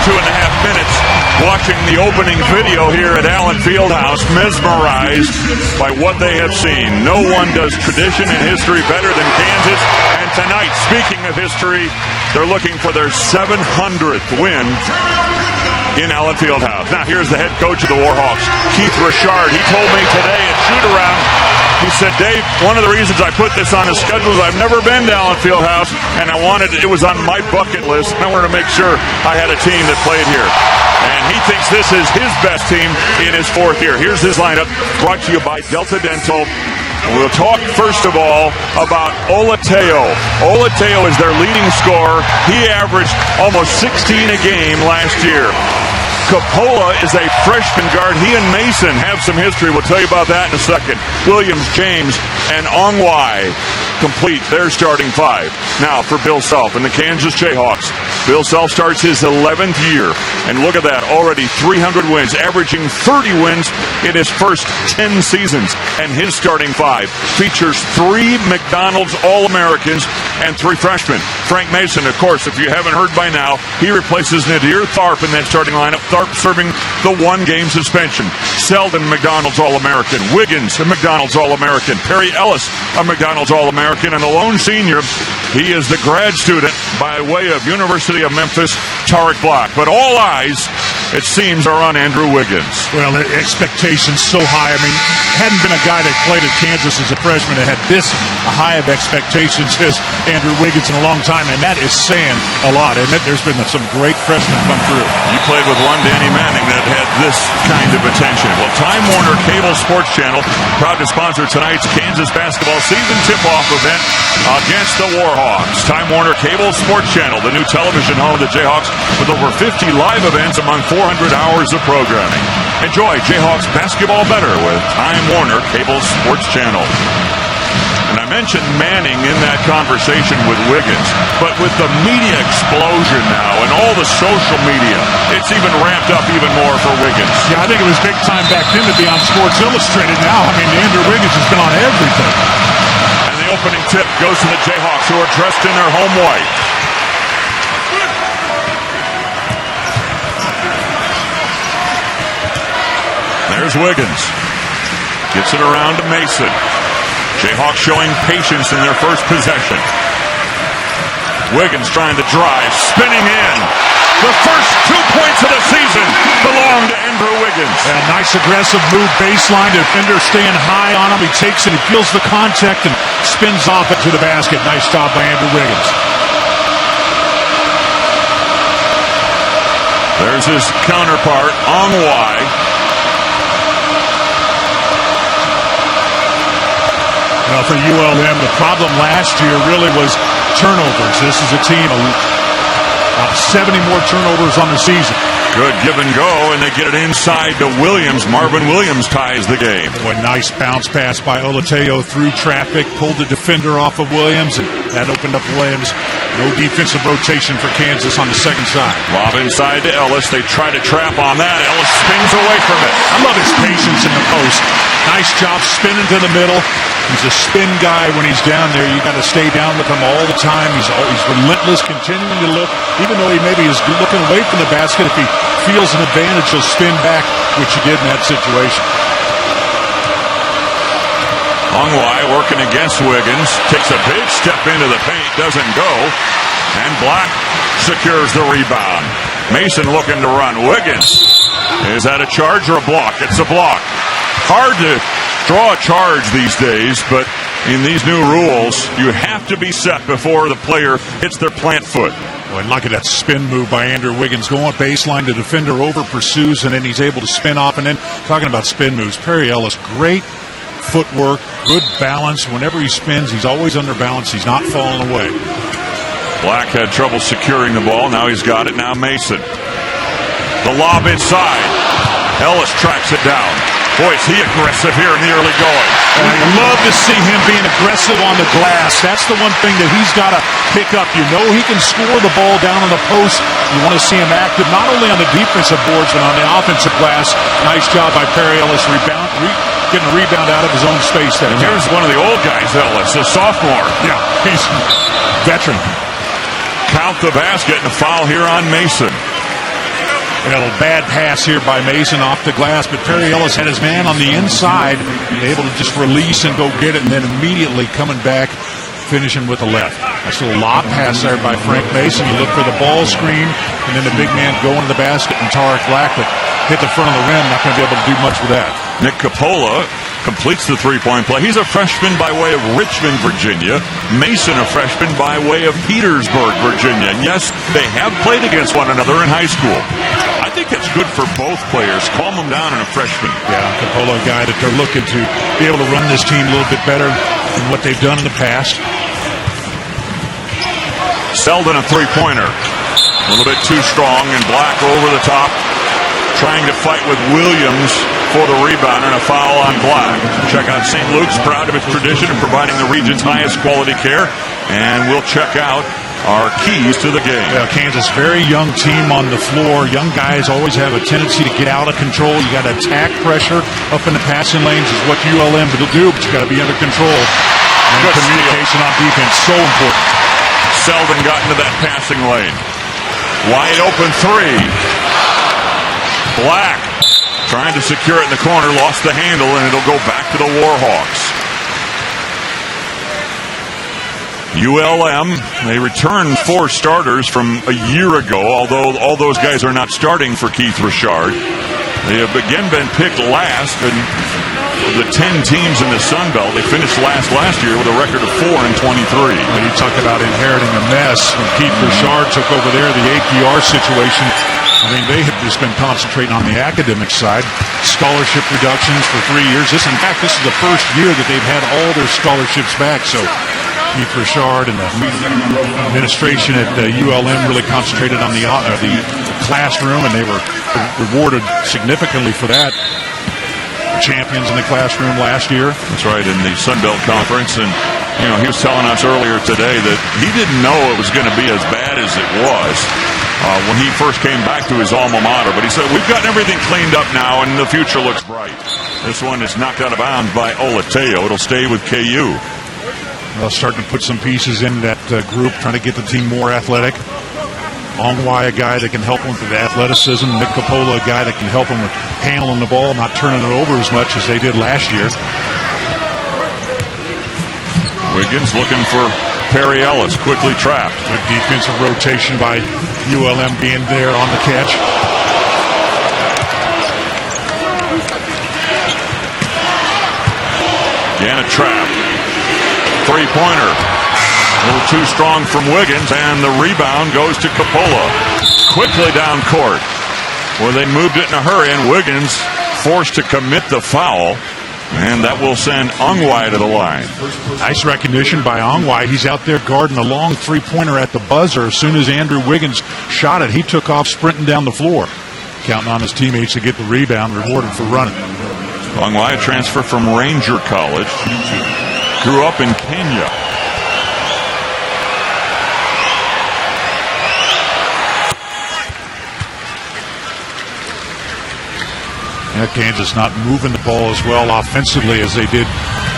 2.5 minutes watching the opening video here at Allen Fieldhouse, mesmerized by what they have seen. No one does tradition and history better than Kansas. And tonight, speaking of history, they're looking for their 700th win in Allen Fieldhouse. Now, here's the head coach of the Warhawks, Keith Richard. He told me today at shoot-around, he said, Dave, one of the reasons I put this on the schedule is I've never been to Allen Fieldhouse, and it was on my bucket list. I wanted to make sure I had a team that played here. And he thinks this is his best team in his 4th year. Here's his lineup, brought to you by Delta Dental. We'll talk, first of all, about Olateo. Olateo is their leading scorer. He averaged almost 16 a game last year. Coppola is a freshman guard. He and Mason have some history. We'll tell you about that in a second. Williams, James, and Ongwai complete their starting 5. Now for Bill Self and the Kansas Jayhawks. Bill Self starts his 11th year. And look at that, already 300 wins, averaging 30 wins in his first 10 seasons. And his starting 5 features 3 McDonald's All-Americans and 3 freshmen. Frank Mason, of course, if you haven't heard by now, he replaces Nadir Tharp in that starting lineup. Tharp serving the 1-game suspension. Selden, McDonald's All-American. Wiggins, a McDonald's All-American. Perry Ellis, a McDonald's All-American. And the lone senior, he is the grad student by way of University of Memphis, Tariq Black. But all eyes, it seems, are on Andrew Wiggins. Well, the expectations so high. I mean, hadn't been a guy that played at Kansas as a freshman that had this high of expectations as Andrew Wiggins in a long time, and that is saying a lot. And there's been some great freshmen come through. You played with one Danny Manning that had this kind of attention. Well, Time Warner Cable Sports Channel, proud to sponsor tonight's Kansas basketball season tip-off event against the Warhawks. Time Warner Cable Sports Channel, the new television home of the Jayhawks, with over 50 live events among 400 hours of programming. Enjoy Jayhawks basketball better with Time Warner Cable Sports Channel. And I mentioned Manning in that conversation with Wiggins, but with the media explosion now and all the social media, it's even ramped up even more for Wiggins. Yeah, I think it was big time back then to be on Sports Illustrated. Now, I mean, Andrew Wiggins has been on everything. And the opening tip goes to the Jayhawks, who are dressed in their home white. There's Wiggins. Gets it around to Mason. Jayhawks showing patience in their first possession. Wiggins trying to drive, spinning in. The first 2 points of the season belong to Andrew Wiggins. A nice aggressive move baseline. Defender staying high on him. He takes it, he feels the contact, and spins off it to the basket. Nice job by Andrew Wiggins. There's his counterpart, Ongwai. Well, for ULM, the problem last year really was turnovers. This is a team of 70 more turnovers on the season. Good give and go, and they get it inside to Williams. Marvin Williams ties the game. Boy, nice bounce pass by Olateo through traffic, pulled the defender off of Williams, and that opened up Williams. No defensive rotation for Kansas on the second side. Lob inside to Ellis. They try to trap on that. Ellis spins away from it. I love his patience in the post. Nice job spinning to the middle. He's a spin guy when he's down there. You got to stay down with him all the time. He's relentless, continuing to look. Even though he maybe is looking away from the basket, if he feels an advantage, he'll spin back, which he did in that situation. Ongwai working against Wiggins. Takes a big step into the paint. Doesn't go. And Black secures the rebound. Mason looking to run. Wiggins. Is that a charge or a block? It's a block. Hard to draw a charge these days, but in these new rules, you have to be set before the player hits their plant foot. Boy, look at that spin move by Andrew Wiggins. Going baseline, the defender over pursues, and then he's able to spin off. And then, talking about spin moves, Perry Ellis, great footwork, good balance. Whenever he spins, he's always under balance. He's not falling away. Black had trouble securing the ball. Now he's got it. Now Mason. The lob inside. Ellis tracks it down. Boy, is he aggressive here in the early going. And I love to see him being aggressive on the glass. That's the one thing that he's got to pick up. You know he can score the ball down on the post. You want to see him active, not only on the defensive boards, but on the offensive glass. Nice job by Perry Ellis, getting a rebound out of his own space there. And here's one of the old guys, Ellis, a sophomore. Yeah, he's a veteran. Count the basket and a foul here on Mason. bad pass here by Mason off the glass, but Perry Ellis had his man on the inside, able to just release and go get it, and then immediately coming back, finishing with the left. That's a little lob pass there by Frank Mason. You look for the ball screen, and then the big man going to the basket, and Tarek Blackwood hit the front of the rim. Not going to be able to do much with that. Nick Coppola completes the three-point play. He's a freshman by way of Richmond, Virginia. Mason, a freshman by way of Petersburg, Virginia. And yes, they have played against one another in high school. I think that's good for both players. Calm them down in a freshman. Yeah, Coppola, a guy that they're looking to be able to run this team a little bit better than what they've done in the past. Selden, a three-pointer. A little bit too strong, and Black over the top, trying to fight with Williams for the rebound, and a foul on Black. Check out St. Luke's, proud of its tradition of providing the region's highest quality care, and we'll check out our keys to the game. Yeah, Kansas, very young team on the floor. Young guys always have a tendency to get out of control. You got to attack pressure up in the passing lanes is what ULM will do, but you got to be under control. And good communication on defense, so important. Selden got into that passing lane. Wide open three. Black trying to secure it in the corner, lost the handle, and it'll go back to the Warhawks. ULM, they returned 4 starters from a year ago, although all those guys are not starting for Keith Richard. They have again been picked last, and of the 10 teams in the Sun Belt, they finished last year with a record of 4-23. Well, you talk about inheriting a mess. When Keith Richard took over there, the APR situation, I mean, they have just been concentrating on the academic side. Scholarship reductions for 3 years. In fact, this is the first year that they've had all their scholarships back. So Keith Richard and the administration at ULM really concentrated on the classroom, and they were rewarded significantly for that. Champions in the classroom last year. That's right, in the Sun Belt Conference. And, you know, he was telling us earlier today that he didn't know it was going to be as bad as it was when he first came back to his alma mater. But he said, we've gotten everything cleaned up now, and the future looks bright. This one is knocked out of bounds by Olateo. It'll stay with KU. Well, starting to put some pieces in that group, trying to get the team more athletic. Ongwai, a guy that can help him with athleticism. Nick Coppola, a guy that can help him with handling the ball, not turning it over as much as they did last year. Wiggins looking for Perry Ellis, quickly trapped. Good defensive rotation by ULM being there on the catch. Again, a trap. Three-pointer. A little too strong from Wiggins, and the rebound goes to Coppola. Quickly down court, where they moved it in a hurry, and Wiggins forced to commit the foul, and that will send Ongwai to the line. Nice recognition by Ongwai. He's out there guarding a long three-pointer at the buzzer. As soon as Andrew Wiggins shot it, he took off sprinting down the floor, counting on his teammates to get the rebound, rewarded for running. Ongwai, a transfer from Ranger College, grew up in Kenya. Yeah, Kansas not moving the ball as well offensively as they did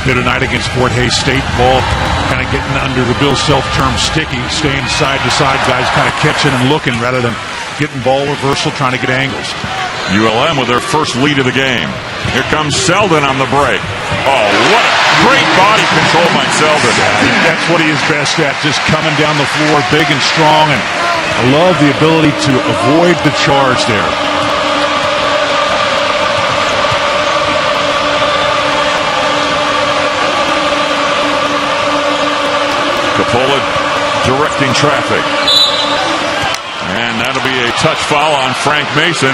tonight against Fort Hays State. Ball kind of getting under the Bill Self term sticky, staying side to side, guys kind of catching and looking rather than getting ball reversal, trying to get angles. ULM with their first lead of the game. Here comes Selden on the break. Oh, what a great body control by Selden. That's what he is best at, just coming down the floor, big and strong, and I love the ability to avoid the charge there. Coppola directing traffic. And that'll be a touch foul on Frank Mason.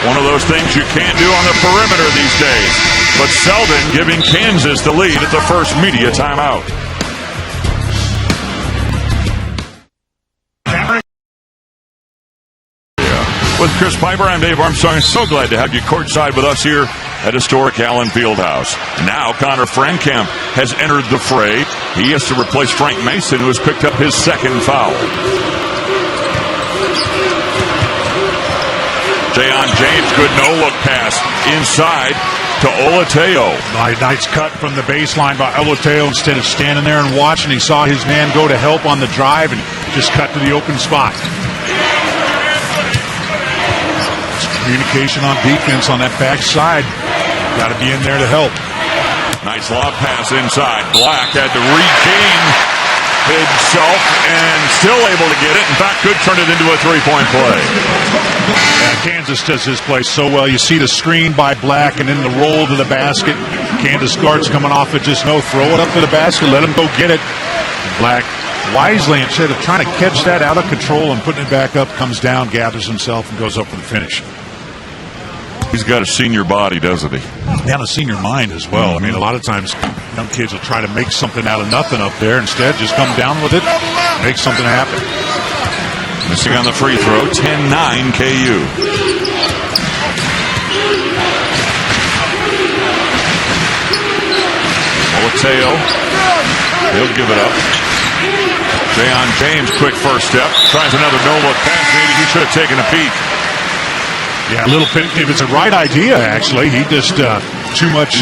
One of those things you can't do on the perimeter these days. But Selden giving Kansas the lead at the first media timeout. With Chris Piper, I'm Dave Armstrong. So glad to have you courtside with us here at historic Allen Fieldhouse. Now Connor Frankamp has entered the fray. He has to replace Frank Mason, who has picked up his second foul. Jayon James, good no-look pass inside to Olateo. Nice cut from the baseline by Olateo. Instead of standing there and watching, he saw his man go to help on the drive and just cut to the open spot. communication on defense on that backside. Got to be in there to help. Nice lob pass inside. Black had to regain himself and still able to get it. In fact, could turn it into a three-point play. Yeah, Kansas does his play so well. You see the screen by Black and then the roll to the basket. Kansas guards coming off it, just no, throw it up to the basket, let him go get it. Black wisely, instead of trying to catch that out of control and putting it back up, comes down, gathers himself, and goes up for the finish. He's got a senior body, doesn't he? And a senior mind as well. I mean, a lot of times young kids will try to make something out of nothing up there. Instead, just come down with it, make something happen. Missing on the free throw, 10-9 KU. Olateo, he'll give it up. Jayon James, quick first step, tries another no-look pass. Maybe he should have taken a peek. Yeah, a little bit. If it's the right idea, actually, he just too much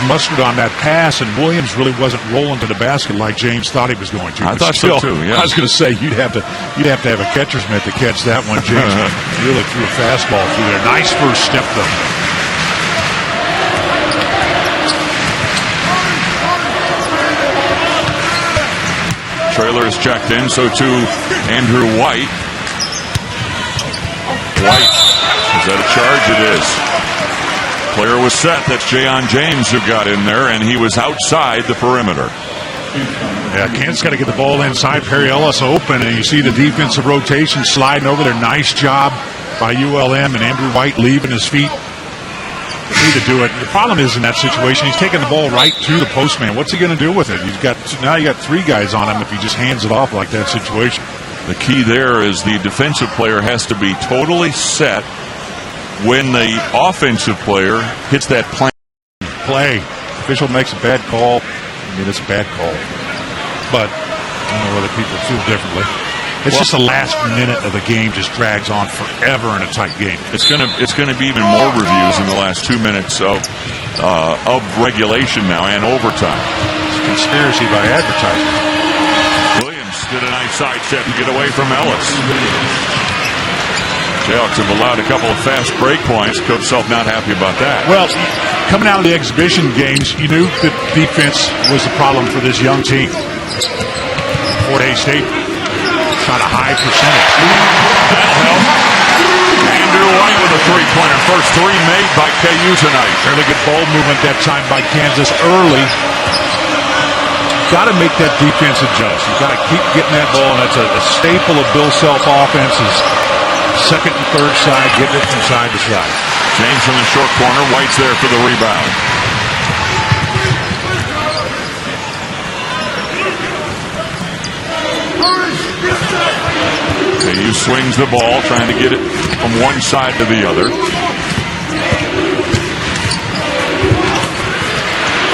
mustard on that pass, and Williams really wasn't rolling to the basket like James thought he was going to. I thought so too. Yeah. I was going to say you'd have to have a catcher's mitt to catch that one. James really threw a fastball through there. Nice first step though. Trailer is checked in, so too Andrew White. White, is that a charge? It is. Player was set. That's Jayon James who got in there, and he was outside the perimeter. Yeah, Kansas got to get the ball inside. Perry Ellis open, and you see the defensive rotation sliding over there. Nice job by ULM, and Andrew White leaving his feet. Need to do it. The problem is in that situation, he's taking the ball right to the postman. What's he going to do with it? Now you got three guys on him if he just hands it off like that situation. The key there is the defensive player has to be totally set when the offensive player hits that play. Official makes a bad call. I mean, it's a bad call. But I don't know whether people feel differently. It's just the last minute of the game just drags on forever in a tight game. It's gonna be even more reviews in the last 2 minutes of regulation now and overtime. It's a conspiracy by advertising. Did a nice side step to get away from Ellis. Jayhawks have allowed a couple of fast break points. Coach Self not happy about that. Well, coming out of the exhibition games, you knew that defense was the problem for this young team. Fort Hays State shot a high percentage. That'll help. Andrew White with a three-pointer. First three made by KU tonight. Fairly good ball movement that time by Kansas early. Got to make that defense adjust. You've got to keep getting that ball, and that's a staple of Bill Self offenses. Second and third side, getting it from side to side. James from the short corner. White's there for the rebound. KU swings the ball, trying to get it from one side to the other.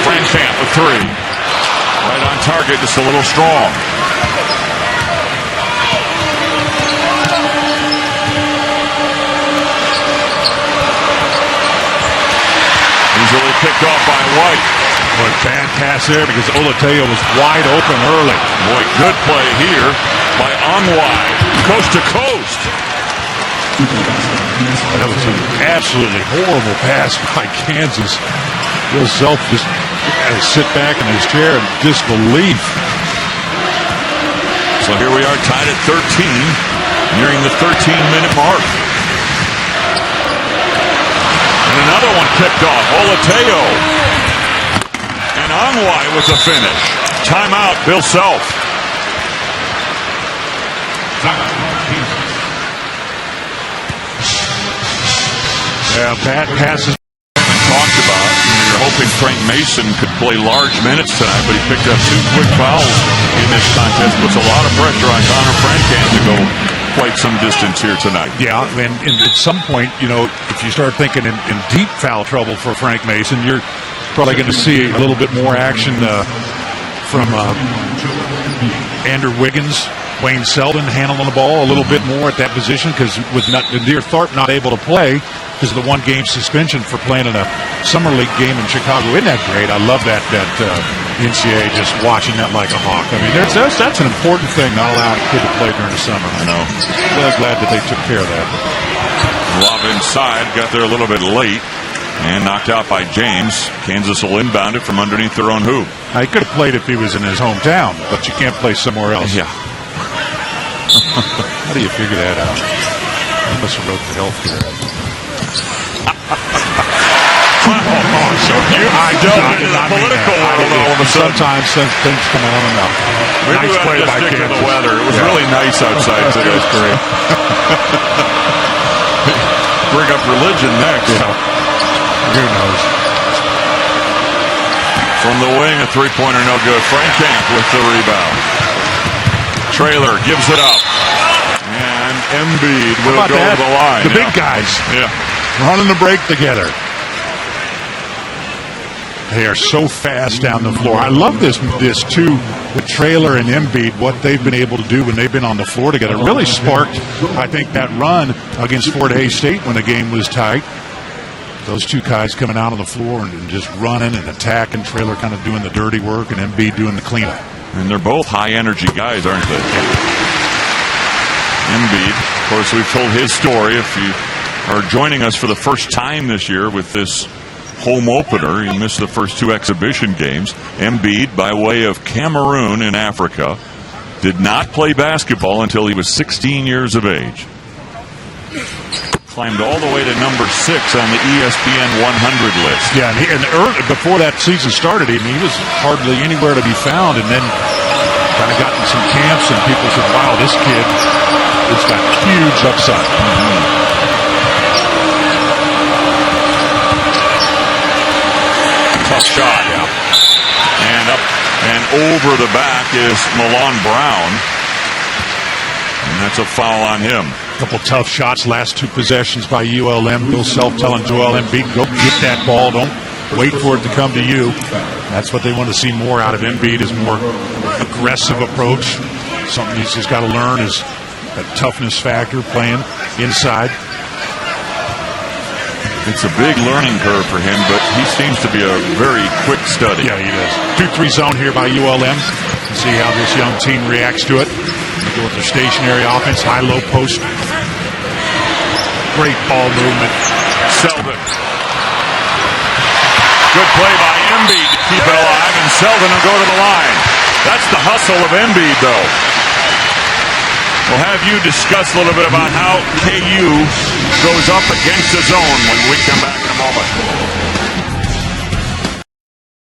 Frankamp with three. Right on target, just a little strong. Easily picked off by White. Boy, bad pass there because Olateo was wide open early. Boy, good play here by Onwai, coast to coast. That was an absolutely horrible pass by Kansas. Bill Self just had to sit back in his chair in disbelief. So here we are tied at 13, nearing the 13-minute mark. And another one kicked off. Olateo. And Onwai with the finish. Timeout, Bill Self. Yeah, bad passes. Talked about. You're hoping Frank Mason could play large minutes tonight, but he picked up 2 quick fouls in this contest. Puts a lot of pressure on Connor Frankamp to go quite some distance here tonight. Yeah, and at some point, if you start thinking in deep foul trouble for Frank Mason, you're probably going to see a little bit more action from Andrew Wiggins, Wayne Selden handling the ball a little bit more at that position, because with Nadir Tharp not able to play because of the 1-game suspension for playing in a summer league game in Chicago. Isn't that great? I love that NCAA just watching that like a hawk. I mean, that's an important thing, not allowing a kid to play during the summer. I know. Really glad that they took care of that. Lob inside, got there a little bit late, and knocked out by James. Kansas will inbound it from underneath their own hoop. Now, he could have played if he was in his hometown, but you can't play somewhere else. Yeah. How do you figure that out? I must have wrote the healthcare. So you delved into the political world all of a sudden. Sometimes things come out of my mouth. Maybe nice play by Kansas. The weather. It was really nice outside today. It was great. Bring up religion next. Yeah. Who knows? From the wing, a three-pointer no good. Frank Camp with the rebound. Traylor gives it up. And Embiid will go to the line. The big guys. Yeah. Running the break together. They are so fast down the floor. I love this too, with Traylor and Embiid, what they've been able to do when they've been on the floor together. It really sparked, I think, that run against Fort Hays State when the game was tight. Those two guys coming out on the floor and just running and attacking. Traylor kind of doing the dirty work and Embiid doing the cleanup. And they're both high-energy guys, aren't they? Embiid, of course, we've told his story. If you are joining us for the first time this year with this home opener, he missed the first two exhibition games. Embiid, by way of Cameroon in Africa, did not play basketball until he was 16 years of age. Climbed all the way to number 6 on the ESPN 100 list. Yeah, and before that season started, he was hardly anywhere to be found, and then kind of got in some camps, and people said, wow, this kid has got huge upside. Tough shot, yeah. And up and over the back is Malone Brown. And that's a foul on him. A couple tough shots, last two possessions by ULM. Bill Self telling Joel Embiid, go get that ball. Don't wait for it to come to you. That's what they want to see more out of Embiid, is more aggressive approach. Something he's just got to learn is that toughness factor, playing inside. It's a big learning curve for him, but he seems to be a very quick study. Yeah, he does. 2-3 zone here by ULM. Let's see how this young team reacts to it. They go with their stationary offense, high-low post. Great ball movement. Selden. Good play by Embiid to keep it alive, and Selden will go to the line. That's the hustle of Embiid, though. We'll have you discuss a little bit about how KU goes up against the zone when we come back in a moment.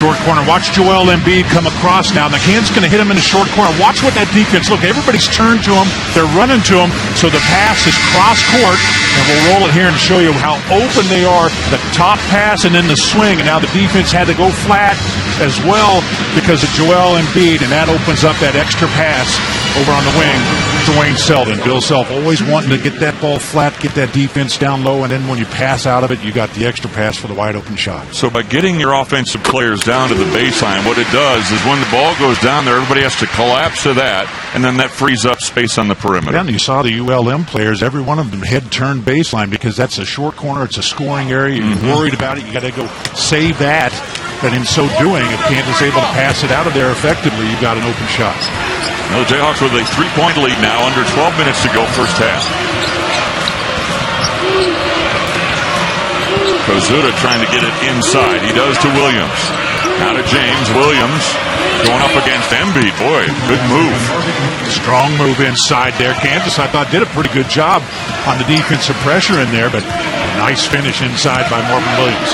Short corner. Watch Joel Embiid come across now. The Kansas going to hit him in the short corner. Watch what that defense. Look, everybody's turned to him. They're running to him. So the pass is cross court. And we'll roll it here and show you how open they are. The top pass and then the swing. And now the defense had to go flat as well because of Joel Embiid. And that opens up that extra pass over on the wing. Dwayne Selden. Bill Self always wanting to get that ball flat, get that defense down low, and then when you pass out of it, you got the extra pass for the wide open shot. So by getting your offensive players down to the baseline, what it does is when the ball goes down there, everybody has to collapse to that, and then that frees up space on the perimeter. Yeah, and you saw the ULM players, every one of them head turned baseline because that's a short corner, it's a scoring area, you're worried about it, you got to go save that. But in so doing, if Kansas is able to pass it out of there effectively, you've got an open shot. Well, the Jayhawks with a 3-point lead now, under 12 minutes to go, first half. Kozuda trying to get it inside. He does to Williams. Now to James. Williams going up against Embiid. Boy, good move. Strong move inside there. Kansas, I thought, did a pretty good job on the defensive pressure in there, but a nice finish inside by Marvin Williams.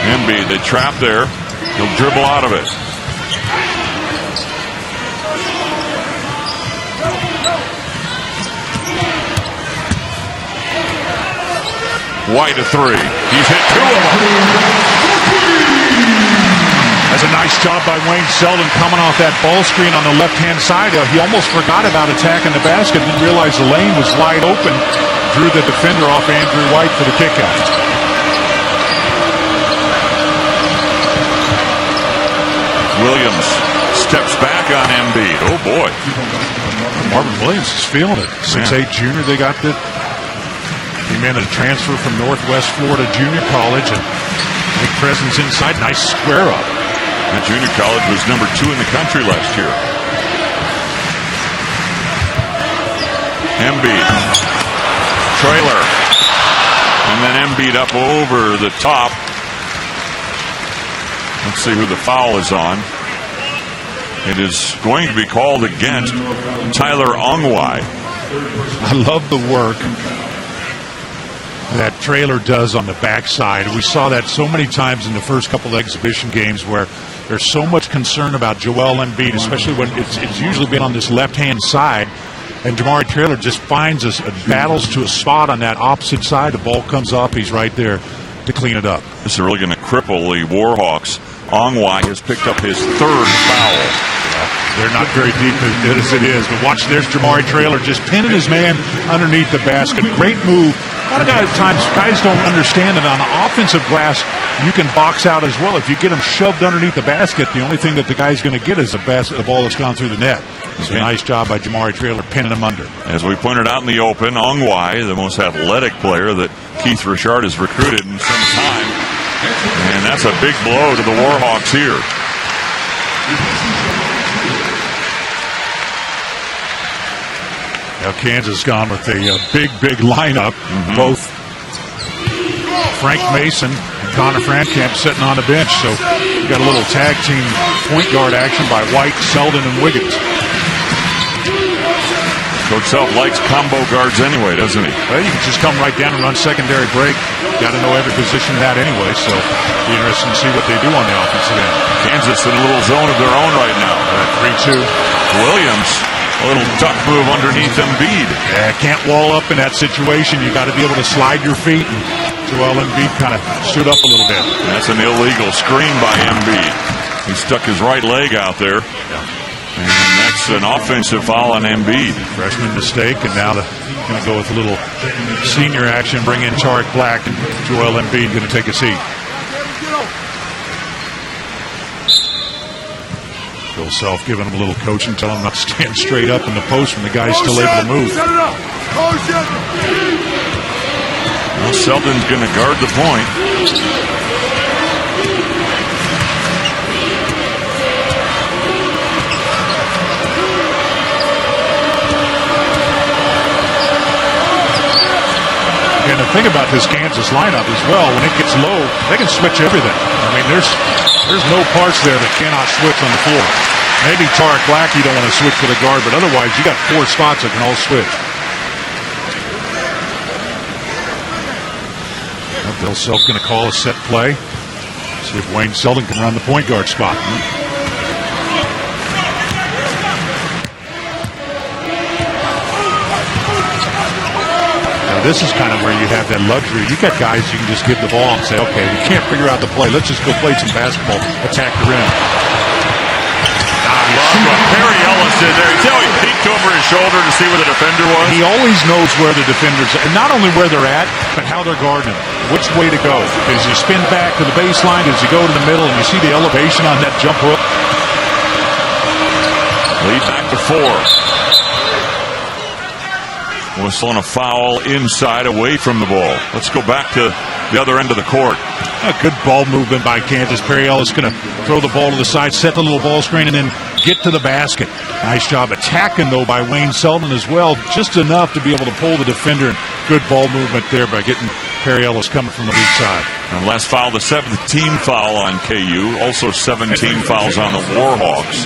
Embiid, they trap there. He'll dribble out of it. White a three. He's hit two of them. That's a nice job by Wayne Selden coming off that ball screen on the left-hand side. He almost forgot about attacking the basket. Didn't realize the lane was wide open. Drew the defender off Andrew White for the kickout. Williams steps back on Embiid. Oh, boy. Marvin Williams is feeling it. 6'8" junior. They got the Came in a transfer from Northwest Florida Junior College and big presence inside. Nice square up. The junior college was number 2 in the country last year. Embiid. Trailer. And then Embiid up over the top. Let's see who the foul is on. It is going to be called against Tyler Ongwai. I love the work that Trailer does on the backside. We saw that so many times in the first couple of exhibition games where there's so much concern about Joel Embiid, especially when it's usually been on this left-hand side. And Jamari Trailer just finds us, battles to a spot on that opposite side. The ball comes up. He's right there to clean it up. This is really going to cripple the Warhawks. Ongwai has picked up his 3rd foul. They're not very deep as it is. But watch, there's Jamari Trailer just pinning his man underneath the basket. Great move. A lot of times guys don't understand that on the offensive glass, you can box out as well. If you get him shoved underneath the basket, the only thing that the guy's going to get is the ball that's gone through the net. It's a nice job by Jamari Trailer pinning him under. As we pointed out in the open, Ongwai, the most athletic player that Keith Richard has recruited in some time. And that's a big blow to the Warhawks here. Now Kansas gone with a big lineup. Both Frank Mason and Connor Frankamp sitting on the bench. So you got a little tag team point guard action by White, Selden, and Wiggins. Coach Self likes combo guards anyway, doesn't he? Well, you can just come right down and run secondary break. Got to know every position of that anyway, so it'll be interesting to see what they do on the offensive end. Kansas in a little zone of their own right now. 3-2. Williams, a little duck move underneath Embiid. Yeah, can't wall up in that situation. You got to be able to slide your feet. And Joel Embiid kind of stood up a little bit. That's an illegal screen by Embiid. He stuck his right leg out there. And that's an offensive foul on Embiid. Freshman mistake, and now they're going to go with a little senior action, bring in Tariq Black, and Joel Embiid going to take a seat. Bill Self giving him a little coaching, telling him not to stand straight up in the post when the guy's still able to move. Well, Selden's going to guard the point. And the thing about this Kansas lineup as well, when it gets low, they can switch everything. I mean, there's no parts there that cannot switch on the floor. Maybe Tariq Black you don't want to switch for the guard, but otherwise you got 4 spots that can all switch. Well, Bill Self going to call a set play. See if Wayne Selden can run the point guard spot. This is kind of where you have that luxury. You got guys you can just give the ball and say, okay, we can't figure out the play. Let's just go play some basketball, attack the rim. I love what Perry Ellis did there. You tell he peeked over his shoulder to see where the defender was. He always knows where the defenders are, and not only where they're at, but how they're guarding them. Which way to go. Does he spin back to the baseline? Does he go to the middle? And you see the elevation on that jump hook. Lead back to 4. Whistling a foul inside away from the ball. Let's go back to the other end of the court. A good ball movement by Kansas. Perry Ellis going to throw the ball to the side, set the little ball screen, and then get to the basket. Nice job attacking, though, by Wayne Selden as well. Just enough to be able to pull the defender. Good ball movement there by getting Perry Ellis coming from the weak side. And last foul, the 7th team foul on KU. Also 17 fouls on the Warhawks.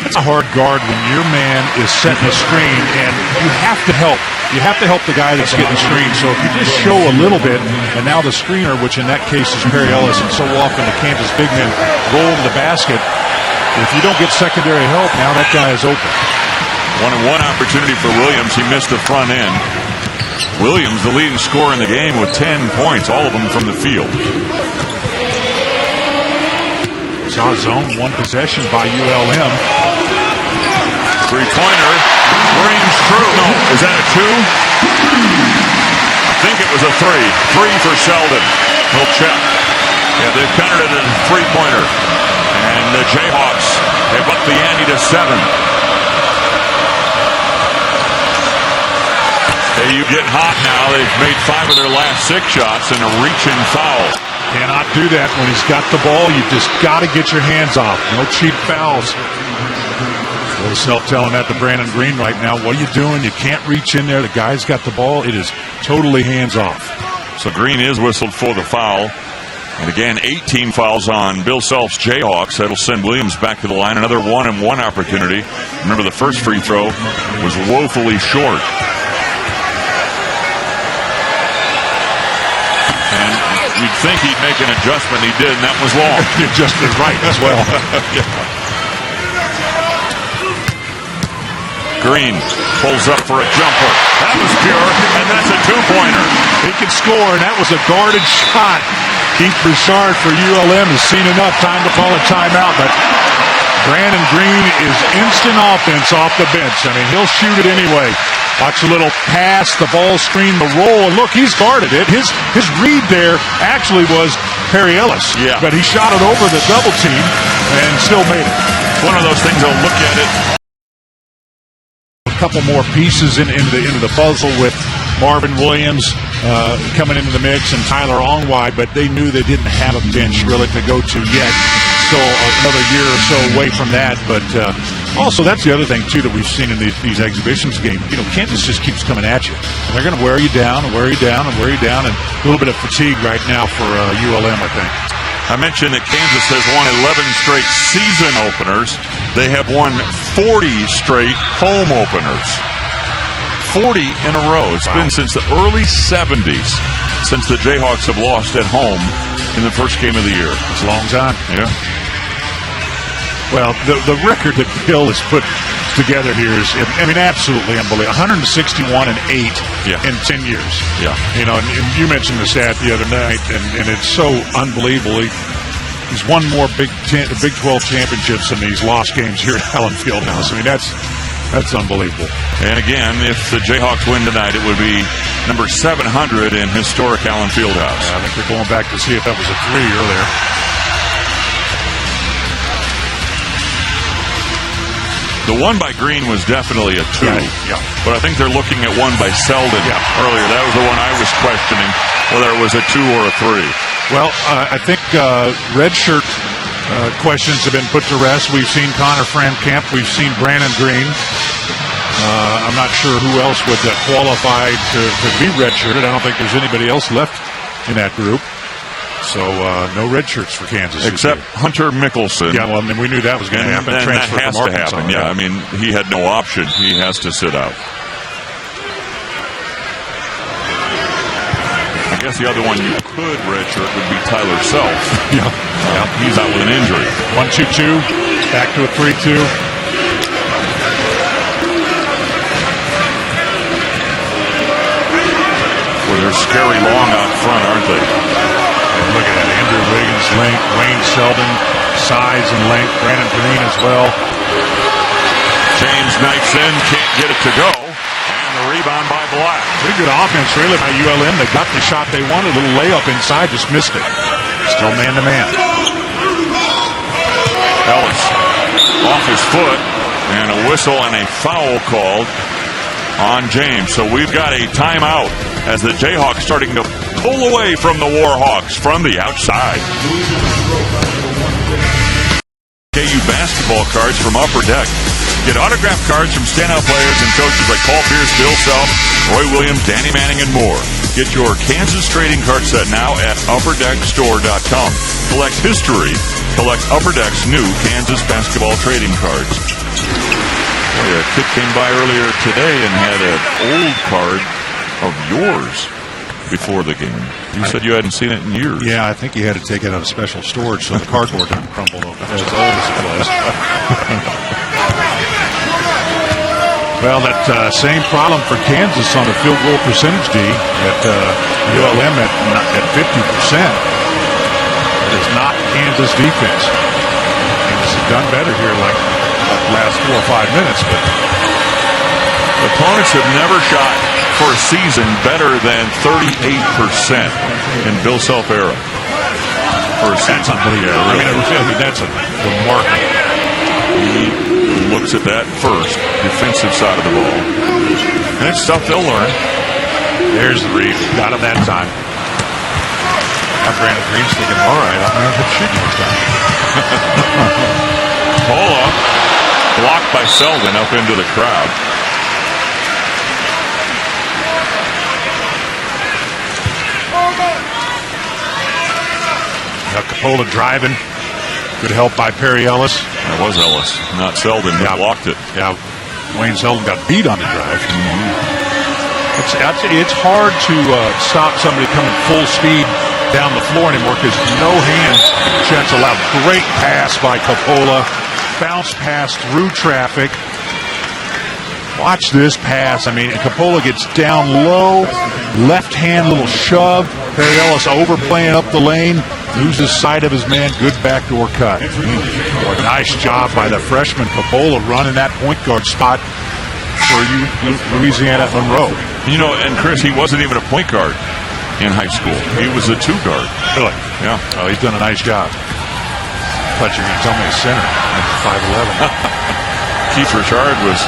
That's a hard guard when your man is setting a screen, and you have to help. You have to help the guy that's getting screened. So if you just show a little bit, and now the screener, which in that case is Perry Ellis, and so often the Kansas big men roll to the basket. If you don't get secondary help, now that guy is open. 1-on-1 opportunity for Williams. He missed the front end. Williams, the leading scorer in the game with 10 points, all of them from the field. Saw zone, 1 possession by ULM. Three-pointer rings true. No, is that a 2? I think it was a 3. 3 for Selden. He'll check. Yeah, they've counted it as a three-pointer. And the Jayhawks have upped the ante to 7. AU getting hot now. They've made 5 of their last 6 shots and a reach-in foul. Cannot do that when he's got the ball. You just got to get your hands off. No cheap fouls. A little self-telling that to Brandon Green right now. What are you doing? You can't reach in there. The guy's got the ball. It is totally hands-off. So Green is whistled for the foul. And again, 18 fouls on Bill Self's Jayhawks. That'll send Williams back to the line. Another 1-and-1 opportunity. Remember, the first free throw was woefully short. And you'd think he'd make an adjustment. He did, and that was long. The adjustment right as well. Yeah. Green pulls up for a jumper. That was pure, and that's a 2-pointer. He can score, and that was a guarded shot. Keith Bouchard for ULM has seen enough time to call a timeout, but Brandon Green is instant offense off the bench. I mean, he'll shoot it anyway. Watch a little pass, the ball screen, the roll, and look, he's guarded it. His read there actually was Perry Ellis, but he shot it over the double team and still made it. One of those things, I'll look at it. A couple more pieces into the puzzle with Marvin Williams coming into the mix and Tyler Ongwai, but they knew they didn't have a bench really to go to yet. Still another year or so away from that, but also that's the other thing too that we've seen in these exhibitions games. You know, Kansas just keeps coming at you. They're going to wear you down and wear you down and wear you down, and a little bit of fatigue right now for ULM, I think. I mentioned that Kansas has won 11 straight season openers. They have won 40 straight home openers. 40 in a row. It's been since the early 70s since the Jayhawks have lost at home in the first game of the year. It's a long time. Yeah. Well, the record that Bill has put together here is, I mean, absolutely unbelievable. 161-8 in 10 years. Yeah. You know, and you mentioned the stat the other night, and it's so unbelievable. He's won more Big 12 championships than he's lost games here at Allen Fieldhouse. I mean, that's unbelievable. And again, if the Jayhawks win tonight, it would be number 700 in historic Allen Fieldhouse. Yeah, I think they're going back to see if that was a 3 earlier. The one by Green was definitely a 2. Yeah. But I think they're looking at one by Selden earlier. That was the one I was questioning, whether it was a 2 or a 3. Well, I think red shirt questions have been put to rest. We've seen Connor Frankamp. We've seen Brandon Green. I'm not sure who else would qualify to be redshirted. I don't think there's anybody else left in that group. So no red shirts for Kansas. Except Hunter Mickelson. Yeah, well, I mean, we knew that was going to happen. And that has to happen. Yeah, I mean, he had no option. He has to sit out. I guess the other one you could redshirt would be Tyler Self. Yeah. He's out with an injury. 1-2-2. Back to a 3-2. Well, they're scary long out front, aren't they? And look at that. Andrew Wiggins, length. Wayne Selden, size and length. Brandon Green as well. James knifes in, can't get it to go. And the rebound by Black. Pretty good offense, really, by ULM. They got the shot they wanted. A little layup inside, just missed it. Still man-to-man. Ellis off his foot, and a whistle and a foul called on James. So we've got a timeout as the Jayhawks starting to pull away from the Warhawks from the outside. KU basketball cards from Upper Deck. Get autographed cards from standout players and coaches like Paul Pierce, Bill Self, Roy Williams, Danny Manning, and more. Get your Kansas trading card set now at UpperDeckStore.com. Collect history. Collect Upper Deck's new Kansas basketball trading cards. Boy, a kid came by earlier today and had an old card of yours before the game. You said you hadn't seen it in years. Yeah, I think he had to take it out of special storage so the cardboard didn't crumble over. As old as it was. Well, that same problem for Kansas on the field goal percentage, D, at ULM at 50%. It is not Kansas defense. Kansas has done better here like the last 4 or 5 minutes, but the opponents have never shot for a season better than 38% in Bill Self era. For a season. That's unbelievable. Yeah, really. I mean, that's a remarkable. He looks at that first, defensive side of the ball. And it's stuff they'll learn. There's the read. Got him that time. Now Brandon Green's thinking, all right, I'm going to shoot next time. Pola blocked by Selden up into the crowd. Now Capola driving. Good help by Perry Ellis. That was Ellis, not Selden, who blocked it. Yeah, Wayne Selden got beat on the drive. It's hard to stop somebody coming full speed down the floor anymore because no hands chance allowed. Great pass by Capola. Bounce pass through traffic. Watch this pass. I mean, Capola gets down low. Left hand little shove. Perry Ellis overplaying up the lane. Loses sight of his man. Good backdoor cut. Boy, nice job by the freshman Capola running that point guard spot for Louisiana at Monroe. You know, and Chris, he wasn't even a point guard in high school. He was a two guard. Really? Yeah. Oh, he's done a nice job. Thought you were going to tell me he's center at 5'11". Keith Richard was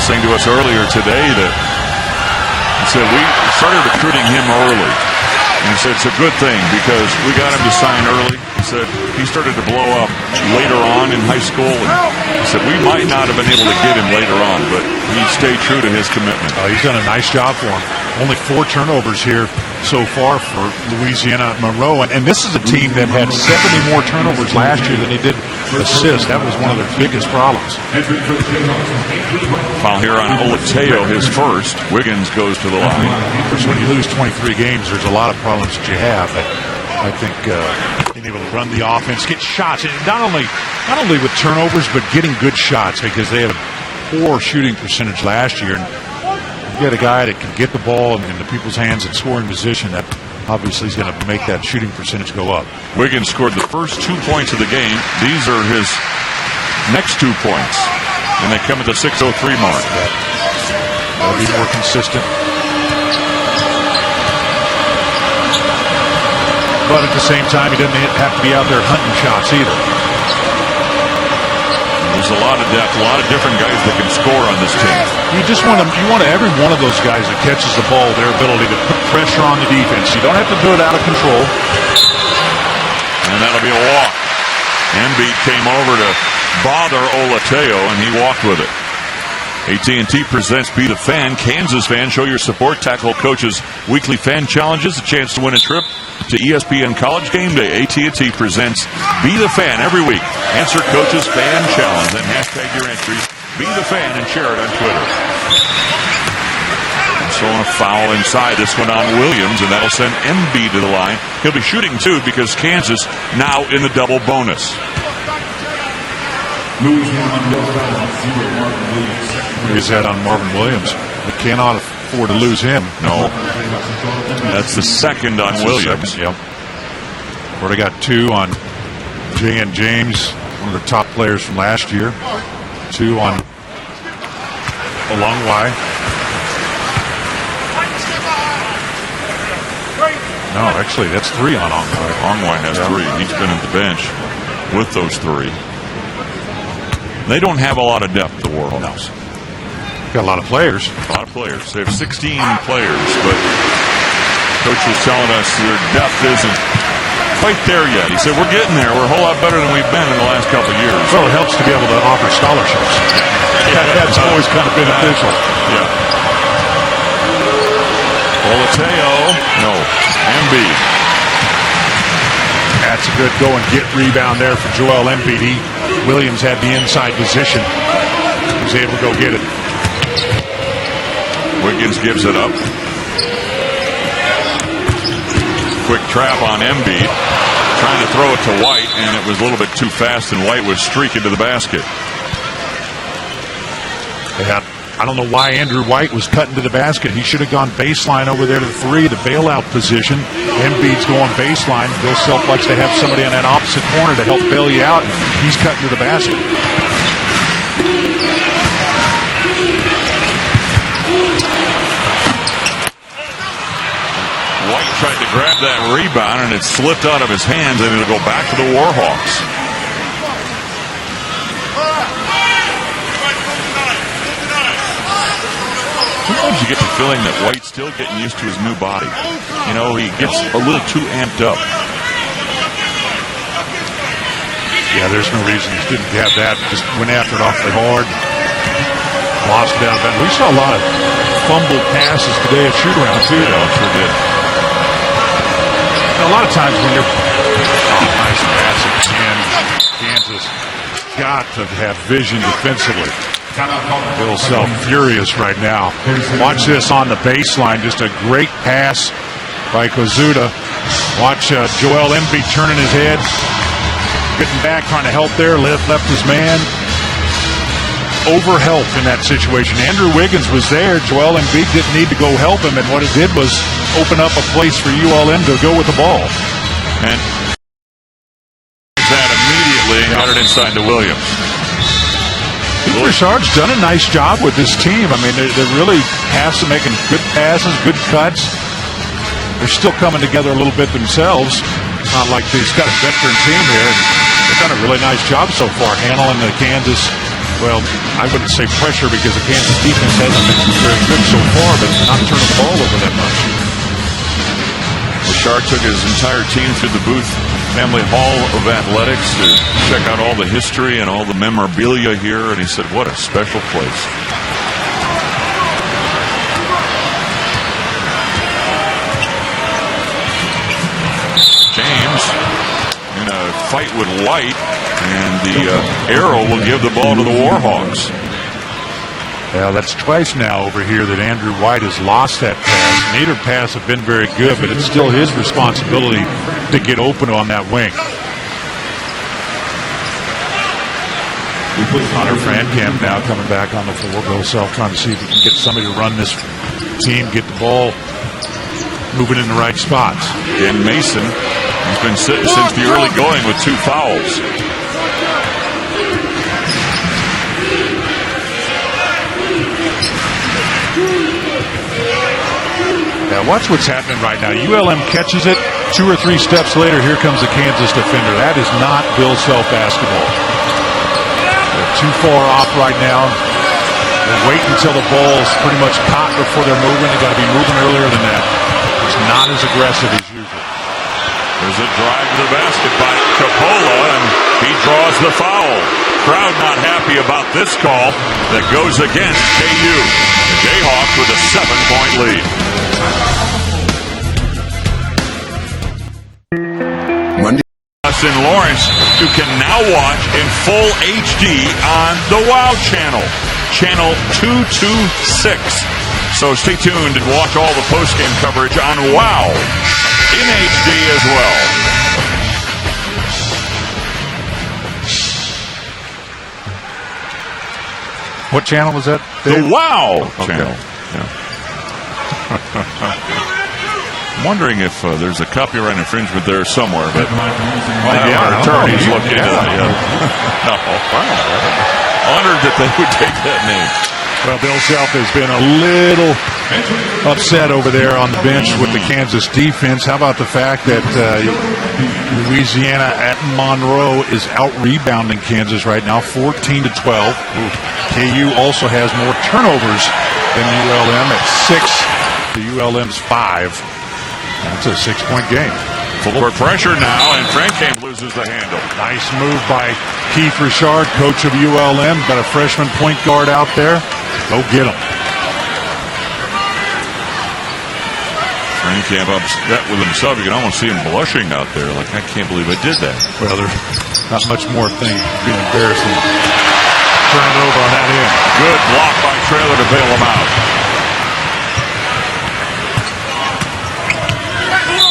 saying to us earlier today that he said we started recruiting him early. And he said it's a good thing because we got him to sign early. He said he started to blow up later on in high school. And he said we might not have been able to get him later on, but he stayed true to his commitment. He's done a nice job for him. Only 4 turnovers here so far for Louisiana at Monroe. And this is a team that had 70 more turnovers last year than he did assists. That was one of their biggest problems. Foul here on Olateo, his first. Wiggins goes to the line. Of course, when you lose 23 games, there's a lot of problems that you have. I think being able to run the offense, get shots, and not only with turnovers, but getting good shots because they had a poor shooting percentage last year. And you get a guy that can get the ball into people's hands and scoring position, that obviously is going to make that shooting percentage go up. Wiggins scored the first 2 points of the game. These are his next 2 points, and they come at the 6:03 mark. That'll be more consistent. But at the same time, he doesn't have to be out there hunting shots either. There's a lot of depth, a lot of different guys that can score on this team. You want every one of those guys that catches the ball, their ability to put pressure on the defense. You don't have to do it out of control. And that'll be a walk. Embiid came over to bother Olateo, and he walked with it. AT&T presents Be the Fan. Kansas fans, show your support. Tackle Coach's weekly fan challenges, a chance to win a trip to ESPN College Game Day. AT&T presents Be the Fan every week. Answer Coach's fan challenge and hashtag your entries. Be the Fan and share it on Twitter. And so on a foul inside. This one on Williams, and that'll send Embiid to the line. He'll be shooting too because Kansas now in the double bonus. He's had on Marvin Williams. We cannot afford to lose him. No. That's the second on Williams. Yep. Already got 2 on J.N. James, one of the top players from last year. 2 on Olongwai. No, actually, that's 3 on Olongwai. Olongwai has 3. He's been at the bench with those 3. They don't have a lot of depth, the Warhawks. Got a lot of players. A lot of players. They have 16 players, but Coach was telling us their depth isn't quite there yet. He said, we're getting there. We're a whole lot better than we've been in the last couple of years. Well, it helps to be able to offer scholarships. That's always kind of beneficial. Yeah. Olateo. No. Embiid. That's a good go and get rebound there for Joel Embiid. Williams had the inside position. He was able to go get it. Wiggins gives it up. Quick trap on Embiid. Trying to throw it to White, and it was a little bit too fast, and White was streaking to the basket. I don't know why Andrew White was cutting to the basket. He should have gone baseline over there to the 3, the bailout position. Embiid's going baseline. Bill Self likes to have somebody on that opposite corner to help bail you out, and he's cutting to the basket. White tried to grab that rebound, and it slipped out of his hands, and it'll go back to the Warhawks. Sometimes you get the feeling that White's still getting used to his new body. You know, he gets a little too amped up. Yeah, there's no reason he didn't have that. Just went after it awfully hard. Lost it out of that. We saw a lot of fumbled passes today at shoot-around, too. Yeah, sure did. Now, a lot of times when you're... Oh, nice pass again. Kansas got to have vision defensively. Bill Self furious right now. Watch this on the baseline. Just a great pass by Kazuda. Watch Joel Embiid turning his head. Getting back, trying to help there. Left his man. Overhelp in that situation. Andrew Wiggins was there. Joel Embiid didn't need to go help him, and what it did was open up a place for ULM to go with the ball. And that immediately got it inside to Williams. Richard's done a nice job with this team. I mean, they're really making good passes, good cuts. They're still coming together a little bit themselves. It's not like he's got a veteran team here. They've done a really nice job so far handling the Kansas. Well, I wouldn't say pressure because the Kansas defense hasn't been very good so far, but not turning the ball over that much. Richard took his entire team through the Booth Family Hall of Athletics to check out all the history and all the memorabilia here, and he said, what a special place. James in a fight with White, and the arrow will give the ball to the Warhawks. Well, that's twice now over here that Andrew White has lost that pass. Neither pass have been very good, but it's still his responsibility to get open on that wing. Hunter Frankamp now coming back on the floor. Bill Self trying to see if he can get somebody to run this team, get the ball moving in the right spots. And Mason has been sitting since the early going with 2 fouls. Now watch what's happening right now. ULM catches it. 2 or 3 steps later, here comes the Kansas defender. That is not Bill Self basketball. They're too far off right now. They're waiting until the ball's pretty much caught before they're moving. They got to be moving earlier than that. It's not as aggressive as usual. There's a drive to the basket by Coppola, and he draws the foul. Crowd not happy about this call that goes against KU. The Jayhawks with a 7-point lead. Monday. In Lawrence, you can now watch in full HD on the WOW channel, channel 226. So stay tuned and watch all the post-game coverage on WOW in HD as well. What channel was that? The WOW channel. Yeah. I'm wondering if there's a copyright infringement there somewhere, but our attorneys looked into that. Yeah. No, honored that they would take that name. Well, Bill Self has been a little upset over there on the bench with the Kansas defense. How about the fact that Louisiana at Monroe is out-rebounding Kansas right now, 14-12. KU also has more turnovers than ULM at 6 to ULM's 5. That's a 6-point game. Full court pressure now, and Frankamp loses the handle. Nice move by Keith Richard, coach of ULM. Got a freshman point guard out there. Go get him. Frankamp upset with himself. You can almost see him blushing out there, like, I can't believe I did that. Well, there's not much more thing to be embarrassing. Turn it over on that end. Good block by Traylor to bail him out.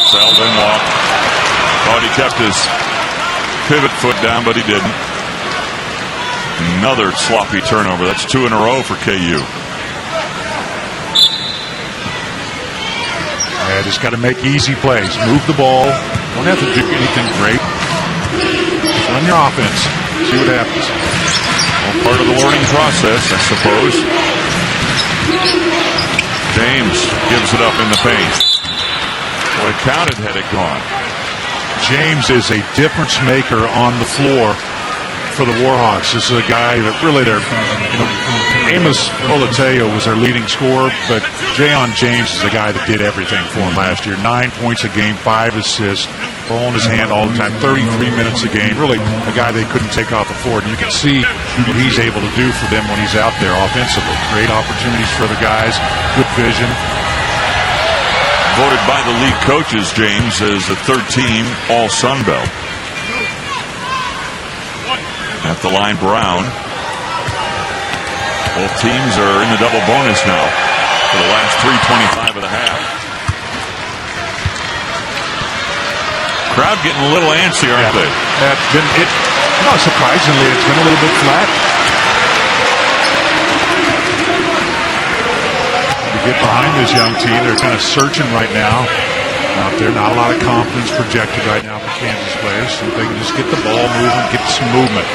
Selden walked. Thought he kept his pivot foot down, but he didn't. Another sloppy turnover. That's 2 in a row for KU. Yeah, just got to make easy plays. Move the ball. Don't have to do anything great. Just run your offense. See what happens. Well, part of the learning process, I suppose. James gives it up in the paint. Well, it counted had it gone. James is a difference maker on the floor for the Warhawks. This is a guy that really Amos Olateo was their leading scorer, but Jayon James is the guy that did everything for him last year. 9 points a game, 5 assists, ball in his hand all the time, 33 minutes a game. Really a guy they couldn't take off the floor. And you can see what he's able to do for them when he's out there offensively. Great opportunities for the guys, good vision. Voted by the league coaches, James, as the third team All-Sun Belt. At the line, Brown. Both teams are in the double bonus now for the last 3:25 of the half. Crowd getting a little antsy, aren't they? Surprisingly, it's been a little bit flat. To get behind this young team, they're kind of searching right now. Out there, not a lot of confidence projected right now for Kansas players. So if they can just get the ball moving, get some movement.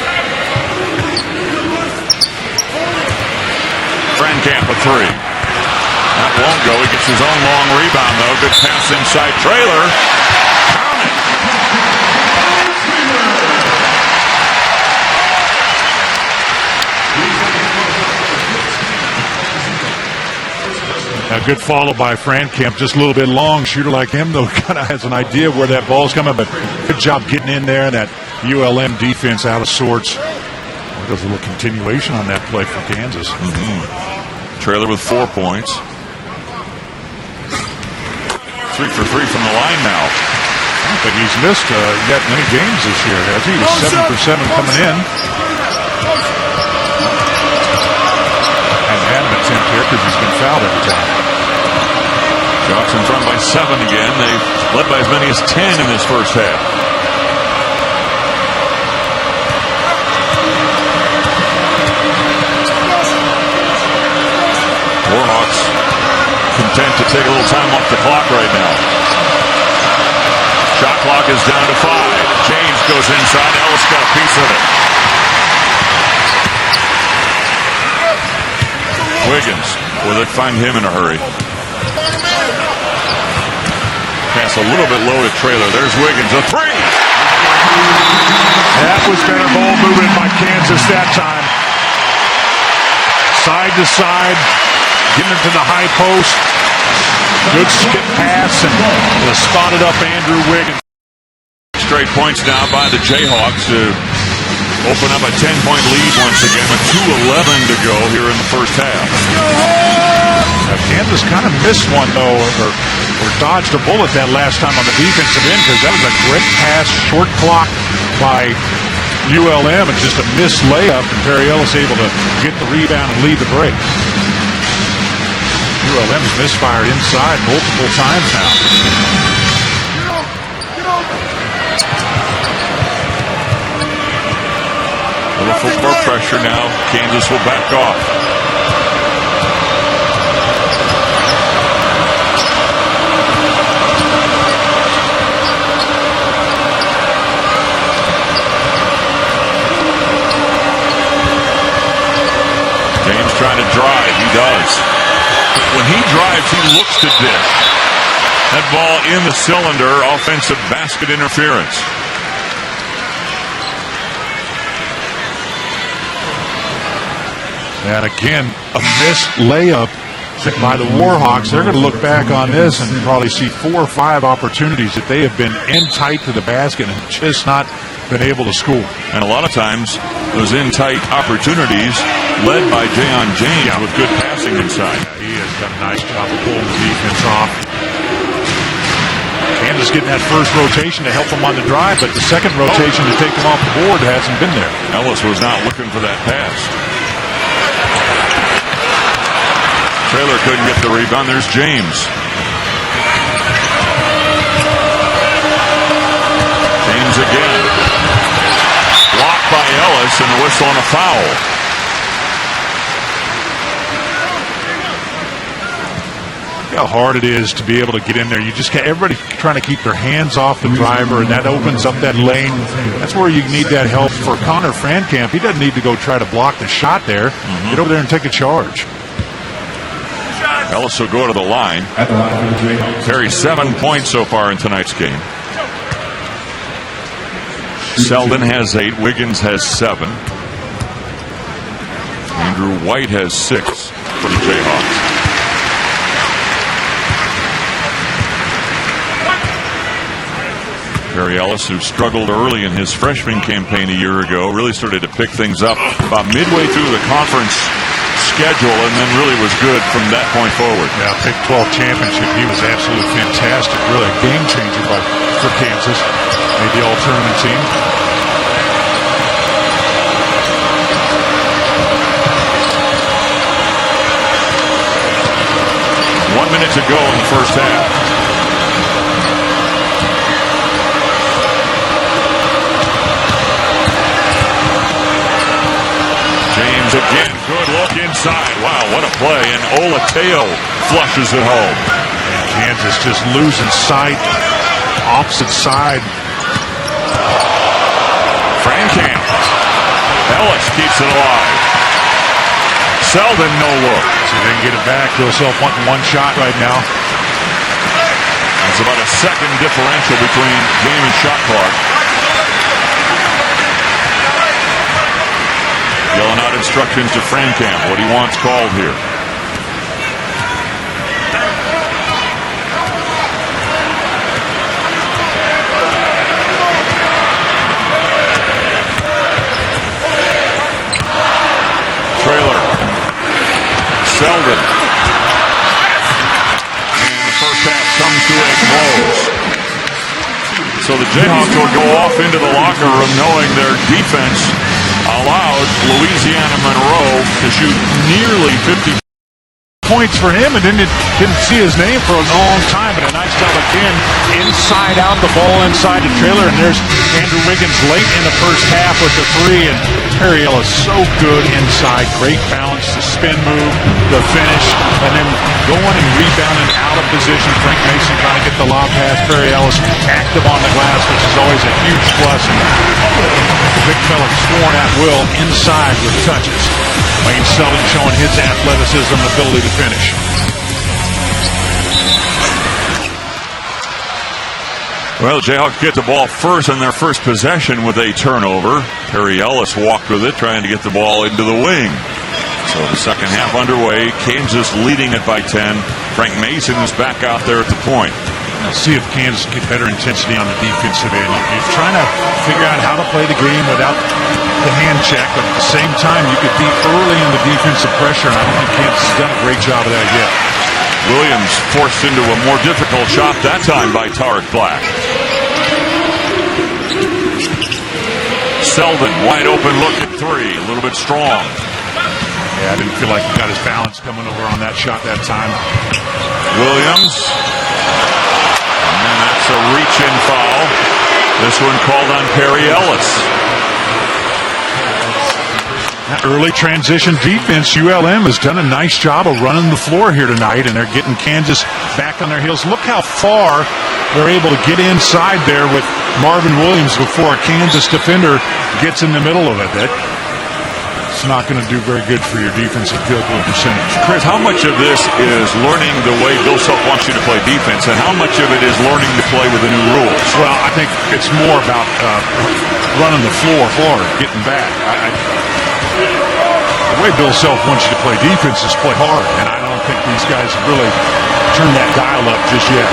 Camp a three. That won't go. He gets his own long rebound, though. Good pass inside. Trailer. A good follow by Frankamp. Just a little bit long. Shooter like him, though, kind of has an idea where that ball's coming, but good job getting in there. And that ULM defense out of sorts. There's a little continuation on that play for Kansas. Trailer with 4 points. 3 for 3 from the line now. I don't think he's missed yet many games this year, has he? He was 7 for 7 coming in. And had an attempt here because he's been fouled every time. Jocks in front by 7 again. They've led by as many as 10 in this first half. Warhawks content to take a little time off the clock right now. Shot clock is down to 5. James goes inside. Ellis got a piece of it. Wiggins, will it find him in a hurry? Pass a little bit low to Trailer. There's Wiggins, a three. That was better ball movement by Kansas that time. Side to side. Getting into the high post. Good skip pass and spotted up Andrew Wiggins. Straight points now by the Jayhawks to open up a 10-point lead once again with 2:11 to go here in the first half. Kansas kind of missed one, though, or dodged a bullet that last time on the defensive end because that was a great pass, short clock by ULM and just a missed layup, and Perry Ellis able to get the rebound and lead the break. ULM's misfired inside multiple times now. A little football pressure now. Kansas will back off. James trying to drive. He does. When he drives, he looks to dish. That ball in the cylinder, offensive basket interference. And again, a missed layup by the Warhawks. They're going to look back on this and probably see 4 or 5 opportunities that they have been in tight to the basket and just not been able to score. And a lot of times, those in tight opportunities led by Jayon James with good passing inside. He has done a nice job of pulling the defense off. Kansas getting that first rotation to help them on the drive, but the second rotation to take them off the board hasn't been there. Ellis was not looking for that pass. Trailer couldn't get the rebound. There's James. James again. Blocked by Ellis and a whistle on a foul. How hard it is to be able to get in there. You just can't, everybody trying to keep their hands off the driver, and that opens up that lane. That's where you need that help for Connor Frankamp. He doesn't need to go try to block the shot there. Get over there and take a charge. Ellis will go to the line. Carries 7 points so far in tonight's game. Selden has 8. Wiggins has 7. Andrew White has 6 for the Jayhawks. Perry Ellis, who struggled early in his freshman campaign a year ago, really started to pick things up about midway through the conference schedule and then really was good from that point forward. Yeah, Big 12 championship. He was absolutely fantastic. Really a game changer for Kansas. Made the all-tournament team. One minute to go in the first half. James again, good look inside. Wow, what a play. And Olateo flushes it home. And Kansas just losing sight, opposite side. Frankamp. Ellis keeps it alive. Selden, no look. So they can get it back. Bill Self wanting one shot right now. It's about a second differential between game and shot clock. Yelling out instructions to Frankamp, what he wants called here. Trailer. Selden. And the first half comes to a close. So the Jayhawks will go off into the locker room knowing their defense allowed Louisiana Monroe to shoot nearly 50 points for him, and didn't see his name for a long time, but a nice job again, inside out, the ball inside the trailer, and there's Andrew Wiggins late in the first half with the 3, and Perry Ellis so good inside, great balance, the spin move, the finish, and then going and rebounding out of position. Frank Mason trying to get the lob pass. Perry Ellis active on the glass, which is always a huge plus, and the big fella scoring at will inside with touches. Wayne Selden showing his athleticism and ability to finish. Well, the Jayhawks get the ball first in their first possession with a turnover. Perry Ellis walked with it, trying to get the ball into the wing. So the second half underway. Kansas leading it by 10. Frank Mason is back out there at the point. Let's see if Kansas get better intensity on the defensive end. You're trying to figure out how to play the game without the hand check, but at the same time, you could be early in the defensive pressure, and I don't think Kansas has done a great job of that yet. Williams forced into a more difficult shot that time by Tarek Black. Selden, wide open look at 3, a little bit strong. Yeah, I didn't feel like he got his balance coming over on that shot that time. Williams. And that's a reach-in foul. This one called on Perry Ellis. That early transition defense, ULM has done a nice job of running the floor here tonight, and they're getting Kansas back on their heels. Look how far they're able to get inside there with Marvin Williams before a Kansas defender gets in the middle of it. It's not going to do very good for your defensive field goal percentage. Chris, how much of this is learning the way Bill Self wants you to play defense, and how much of it is learning to play with the new rules? Well, I think it's more about running the floor hard, getting back. The way Bill Self wants you to play defense is play hard, and I don't think these guys have really turned that dial up just yet.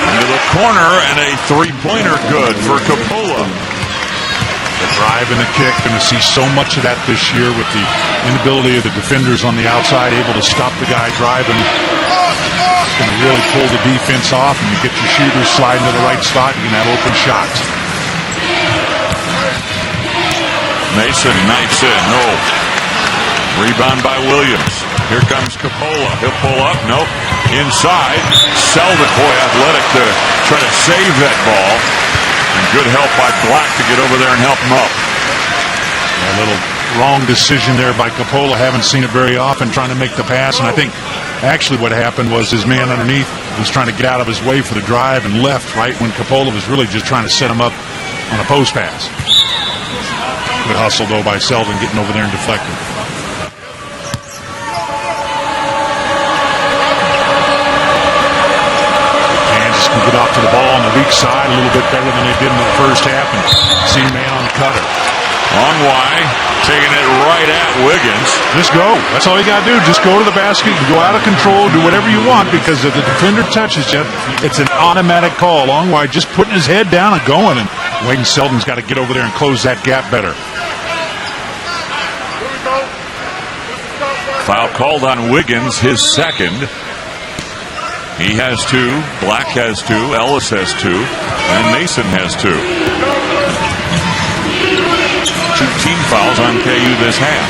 Into the corner, and a three-pointer good for Coppola. The drive and the kick, going to see so much of that this year with the inability of the defenders on the outside able to stop the guy driving. It's going to really pull the defense off, and you get your shooters sliding to the right spot, you can have open shots. Mason knifes in, no. Rebound by Williams. Here comes Coppola. He'll pull up, nope. Inside, Selden, boy, athletic to try to save that ball. And good help by Black to get over there and help him up. A little wrong decision there by Coppola. Haven't seen it very often, trying to make the pass. And I think actually what happened was his man underneath was trying to get out of his way for the drive and left right when Coppola was really just trying to set him up on a post pass. Good hustle, though, by Selden getting over there and deflecting. Kansas can get off to the ball on the weak weak side a little bit better than they did in the first half, and see man on the cutter. Onwai taking it right at Wiggins. Just go. That's all you got to do. Just go to the basket, go out of control, do whatever you want, because if the defender touches you, it's an automatic call. Onwai just putting his head down and going, and Wayne Selden's got to get over there and close that gap better. Foul called on Wiggins, his second. He has 2, Black has 2, Ellis has 2, and Mason has 2. 2 team fouls on KU this half.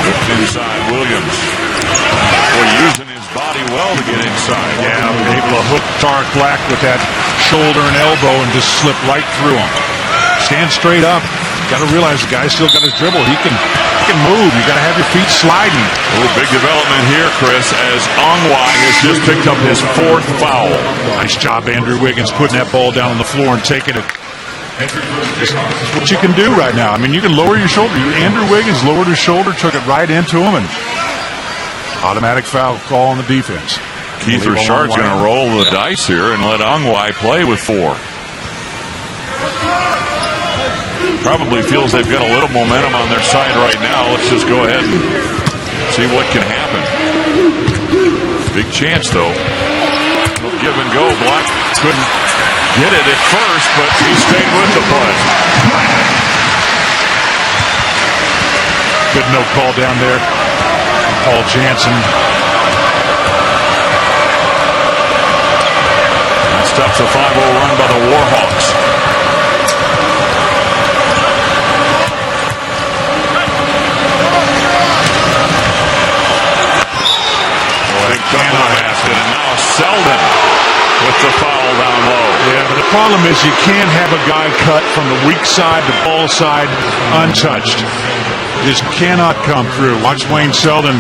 Whipped inside, Williams. Boy, using his body well to get inside. Yeah, able to hook Tarek Black with that shoulder and elbow and just slip right through him. Stand straight up. Got to realize the guy's still got his dribble. He can move. You got to have your feet sliding. Oh, big development here, Chris, as Onwai has just picked up his 4th foul. Nice job, Andrew Wiggins, putting that ball down on the floor and taking it. That's what you can do right now. I mean, you can lower your shoulder. Andrew Wiggins lowered his shoulder, took it right into him, and automatic foul call on the defense. Keith Richard's going to roll the dice here and let Onwai play with 4. Probably feels they've got a little momentum on their side right now. Let's just go ahead and see what can happen. Big chance, though. Give and go. Black couldn't get it at first, but he stayed with the play. Good no call down there. Paul Jansen. That stops a 5-0 run by the Warhawks. And now Selden with the foul down low. Yeah, but the problem is you can't have a guy cut from the weak side, the ball side, untouched. Just cannot come through. Watch Wayne Selden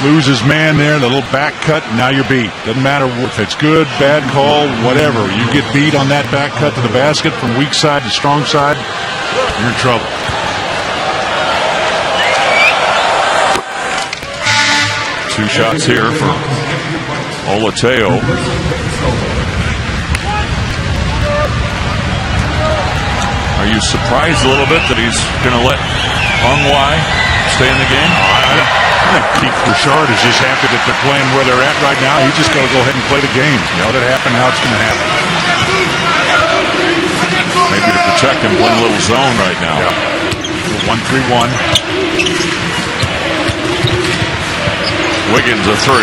lose his man there, the little back cut, and now you're beat. Doesn't matter if it's good, bad call, whatever. You get beat on that back cut to the basket from weak side to strong side, you're in trouble. Two shots here for Olateo. Are you surprised a little bit that he's going to let Onwai stay in the game? I think Keith Richard is just happy that they're playing where they're at right now. He's just got to go ahead and play the game. Let it happen how it's going to happen. Maybe to protect him, play a little zone right now. Yeah. 1-3-1. Wiggins a 3.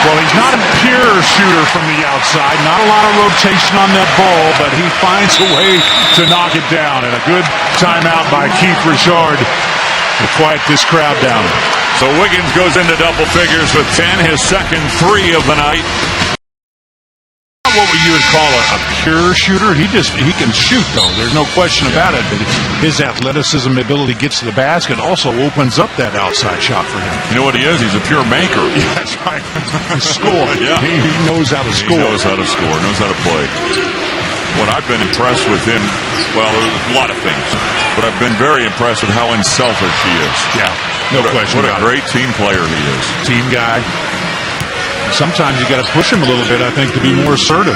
Well, he's not a pure shooter from the outside. Not a lot of rotation on that ball, but he finds a way to knock it down. And a good timeout by Keith Richard to quiet this crowd down. So Wiggins goes into double figures with 10, his second 3 of the night. What you would call a pure shooter. He can shoot, though. There's no question about it. But his athleticism, ability gets to the basket, also opens up that outside shot for him. You know what he is? He's a pure maker. Yeah, that's right. Score. Yeah. He knows how to score. He knows how to score, knows how to play. What I've been impressed with him, well, a lot of things, but I've been very impressed with how unselfish he is. Yeah, no question about it. What a great team player he is. Team guy. Sometimes you got to push him a little bit, I think, to be more assertive.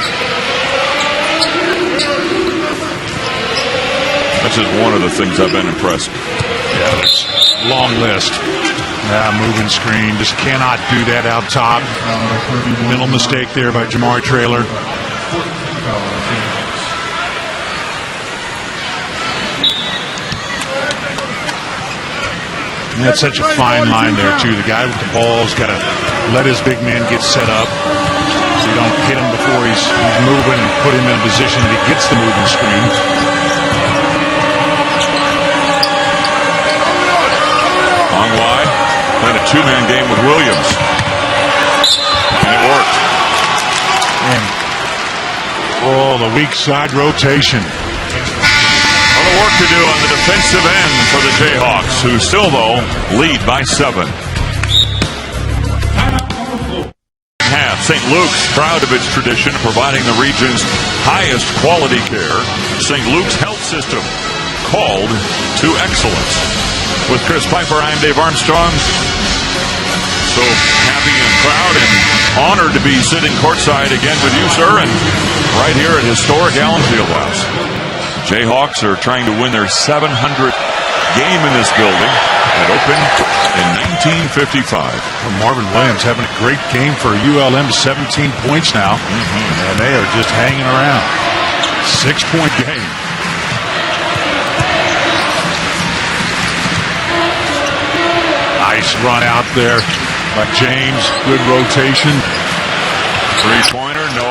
That's just one of the things I've been impressed. Yeah, there's a long list. Moving screen, just cannot do that out top. Mental mistake there by Jamari Traylor. And that's such a fine line there, too. The guy with the ball's got to let his big man get set up so you don't hit him before he's moving and put him in a position that he gets the moving screen. Onwai playing a 2-man game with Williams. And it worked. And, the weak side rotation. Work to do on the defensive end for the Jayhawks, who still, though, lead by 7. Half, St. Luke's, proud of its tradition of providing the region's highest quality care. St. Luke's health system, called to excellence. With Chris Piper, I'm Dave Armstrong. So happy and proud and honored to be sitting courtside again with you, sir, and right here at historic Allen Fieldhouse. Jayhawks are trying to win their 700th game in this building. It opened in 1955. Well, Marvin Williams having a great game for ULM, 17 points now, and they are just hanging around. 6-point game. Nice run out there by James. Good rotation. Three-pointer, no.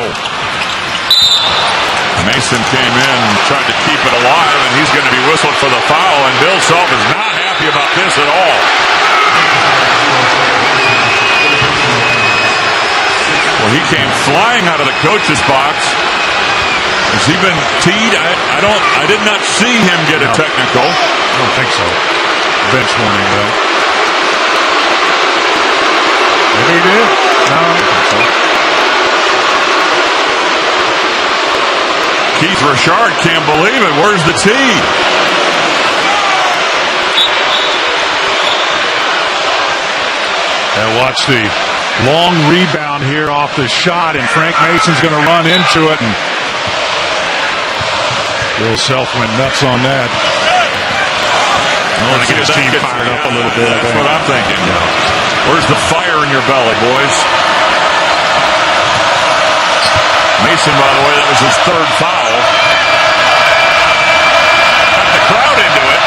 Mason came in and tried to keep it alive, and he's going to be whistled for the foul, and Bill Self is not happy about this at all. Well, he came flying out of the coach's box. Has he been teed? I did not see him get a technical. I don't think so. Bench warning, though. Maybe he did. No, I don't think so. Keith Richard can't believe it. Where's the tee? And watch the long rebound here off the shot, and Frank Mason's going to run into it. And Bill Self went nuts on that. Want to get his team fired up a little bit. That's what I'm thinking. Where's the fire in your belly, boys? Mason, by the way, that was his third foul. Got the crowd into it.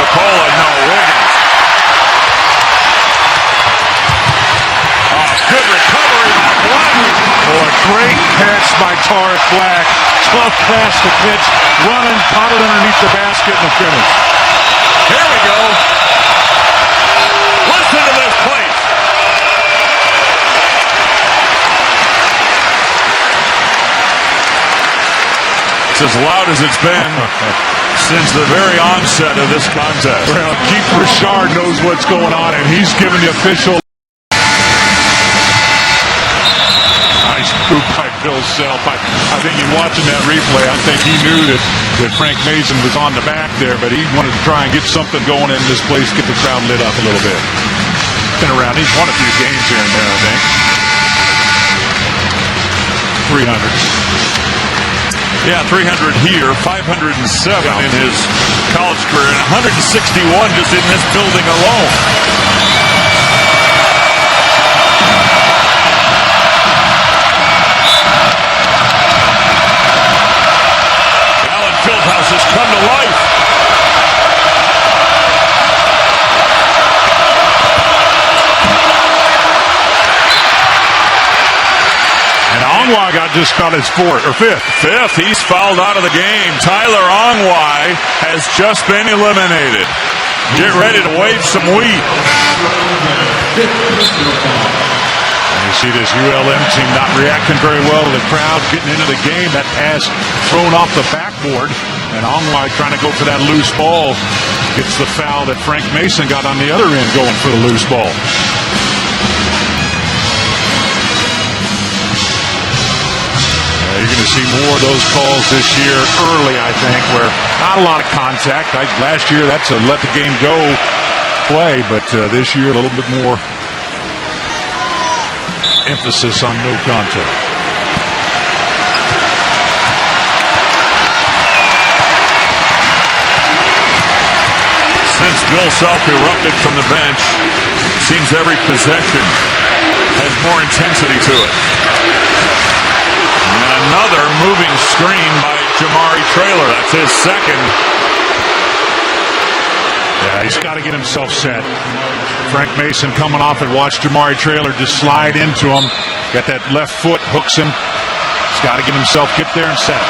Capola, no. Williams. Oh, good recovery by Black. Boy, great catch by Tarik Black. Tough pass to pitch, running, caught it underneath the basket, and the finish. Here we go. Listen to this place. It's as loud as it's been since the very onset of this contest. Well, Keith Richard knows what's going on, and he's giving the official. Nice move by Bill Self. I think in watching that replay, I think he knew that Frank Mason was on the back there, but he wanted to try and get something going in this place, get the crowd lit up a little bit. Been around. He's won a few games here and there, I think. 300. Yeah, 300 here, 507 in his college career, and 161 just in this building alone. Allen Fieldhouse has come to life. Ongwa got just about his fifth. He's fouled out of the game. Tyler Ongwa has just been eliminated. Get ready to wave some wheat. And you see this ULM team not reacting very well to the crowd, getting into the game. That pass thrown off the backboard. And Ongwa trying to go for that loose ball. Gets the foul that Frank Mason got on the other end going for the loose ball. You're going to see more of those calls this year early, I think, where not a lot of contact. Last year, that's a let the game go play, but this year, a little bit more emphasis on no contact. Since Bill Self erupted from the bench, seems every possession has more intensity to it. And another moving screen by Jamari Traylor. That's his second. Yeah, he's got to get himself set. Frank Mason coming off and watch Jamari Traylor just slide into him. Got that left foot, hooks him. He's got to get himself, get there and set.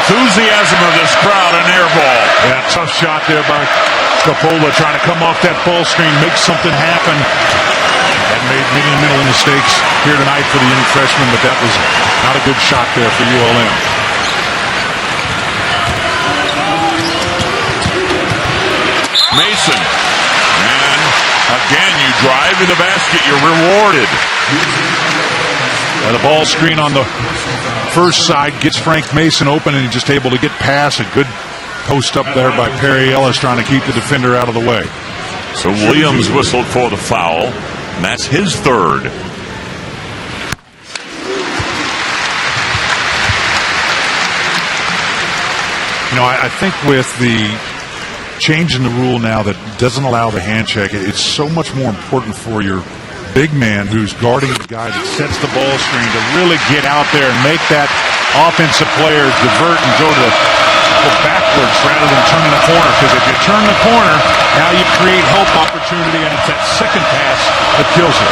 Enthusiasm of this crowd, Yeah, tough shot there by Coppola, trying to come off that ball screen, make something happen. And made many mental mistakes here tonight for the young freshman, but that was not a good shot there for ULM. Mason. And again, you drive to the basket, you're rewarded. The ball screen on the first side gets Frank Mason open, and he's just able to get past. A good post up there by Perry Ellis, trying to keep the defender out of the way. So Williams whistled for the foul, and that's his third. You know, I think with the change in the rule now that doesn't allow the hand check, it's so much more important for your big man who's guarding the guy that sets the ball screen to really get out there and make that offensive player divert and go backwards rather than turning the corner. Because if you turn the corner, now you create help opportunity, and it's that second pass that kills you.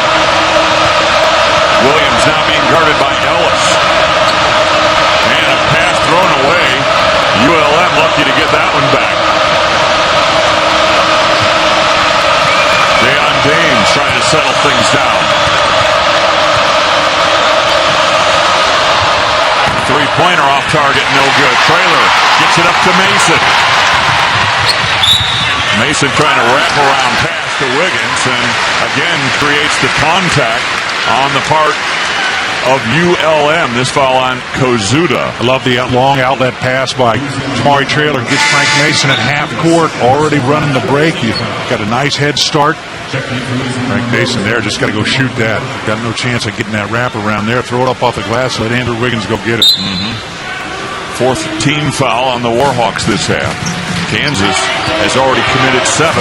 Williams now being guarded by Ellis. And a pass thrown away. ULM lucky to get that one back. Deion Dames trying to settle things down. Three-pointer off target, no good. Traylor gets it up to Mason. Mason trying to wrap around pass to Wiggins, and again creates the contact on the part of ULM. This foul on Kozuda. I love the long outlet pass by Jamari Traylor. Gets Frank Mason at half court, already running the break. You've got a nice head start. Frank Mason there, just got to go shoot that. Got no chance of getting that wrap around there. Throw it up off the glass, let Andrew Wiggins go get it. Fourth team foul on the Warhawks this half. Kansas has already committed 7.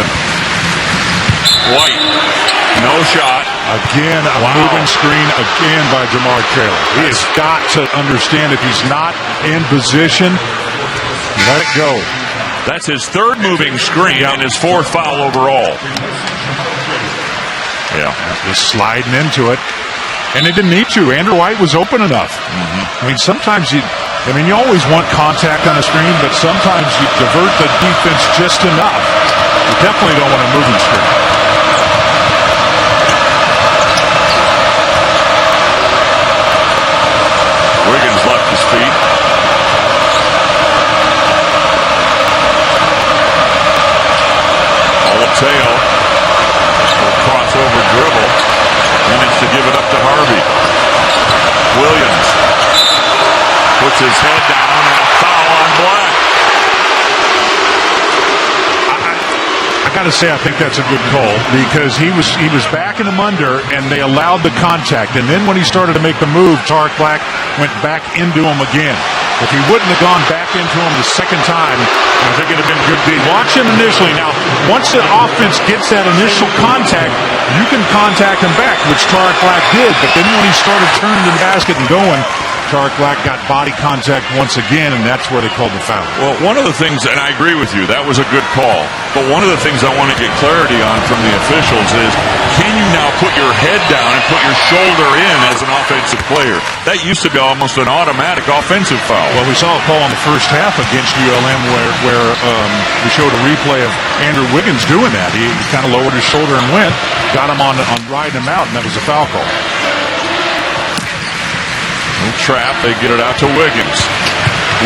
White, no shot. Again, a moving screen again by Jamari Traylor. He has got to understand if he's not in position, let it go. That's his third moving screen and his 4th foul overall. Yeah. Just sliding into it. And they didn't need to. Andrew White was open enough. I mean, sometimes you always want contact on a screen, but sometimes you divert the defense just enough. You definitely don't want a moving screen. Wiggins left his feet. Alateo will crossover dribble. Managed to give it up to Harvey. Williams puts his head down, and a foul on Black. I got to say, I think that's a good call, because he was backing him under, and they allowed the contact. And then when he started to make the move, Tarek Black went back into him again. If he wouldn't have gone back into him the second time, I think it would have been a good beat. Watch him initially. Now, once the offense gets that initial contact, you can contact him back, which Tarek Black did. But then when he started turning the basket and going, Tarek Black got body contact once again, and that's where they called the foul. Well, one of the things, and I agree with you, that was a good call. But one of the things I want to get clarity on from the officials is, can you now put your head down and put your shoulder in as an offensive player? That used to be almost an automatic offensive foul. Well, we saw a call in the first half against ULM where we showed a replay of Andrew Wiggins doing that. He kind of lowered his shoulder and went, got him on riding him out, and that was a foul call. No trap, they get it out to Wiggins.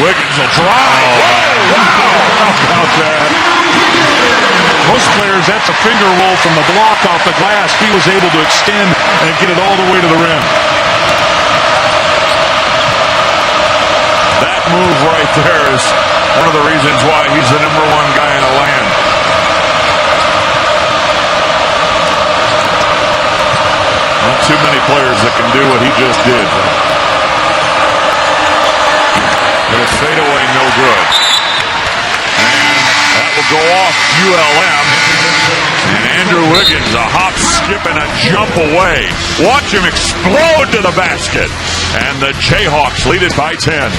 Wiggins will drive. How about that? Most players, that's a finger roll from the block off the glass. He was able to extend and get it all the way to the rim. That move right there is one of the reasons why he's the number 1 guy in the land. Not too many players that can do what he just did. But it's fade away, no good. And that will go off ULM. And Andrew Wiggins, a hop, skip, and a jump away. Watch him explode to the basket. And the Jayhawks lead it by 10.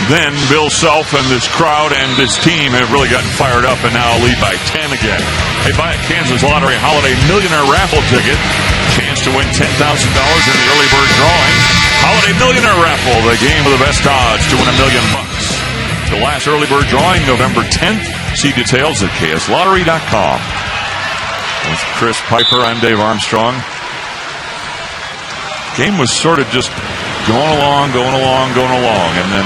Then Bill Self and this crowd and this team have really gotten fired up and now lead by 10 again. Hey, buy a Kansas Lottery Holiday Millionaire Raffle ticket. Chance to win $10,000 in the early bird drawing. Holiday Millionaire Raffle, the game with the best odds to win $1 million. The last early bird drawing, November 10th. See details at kslottery.com. With Chris Piper, I'm Dave Armstrong. Game was sort of just going along, and then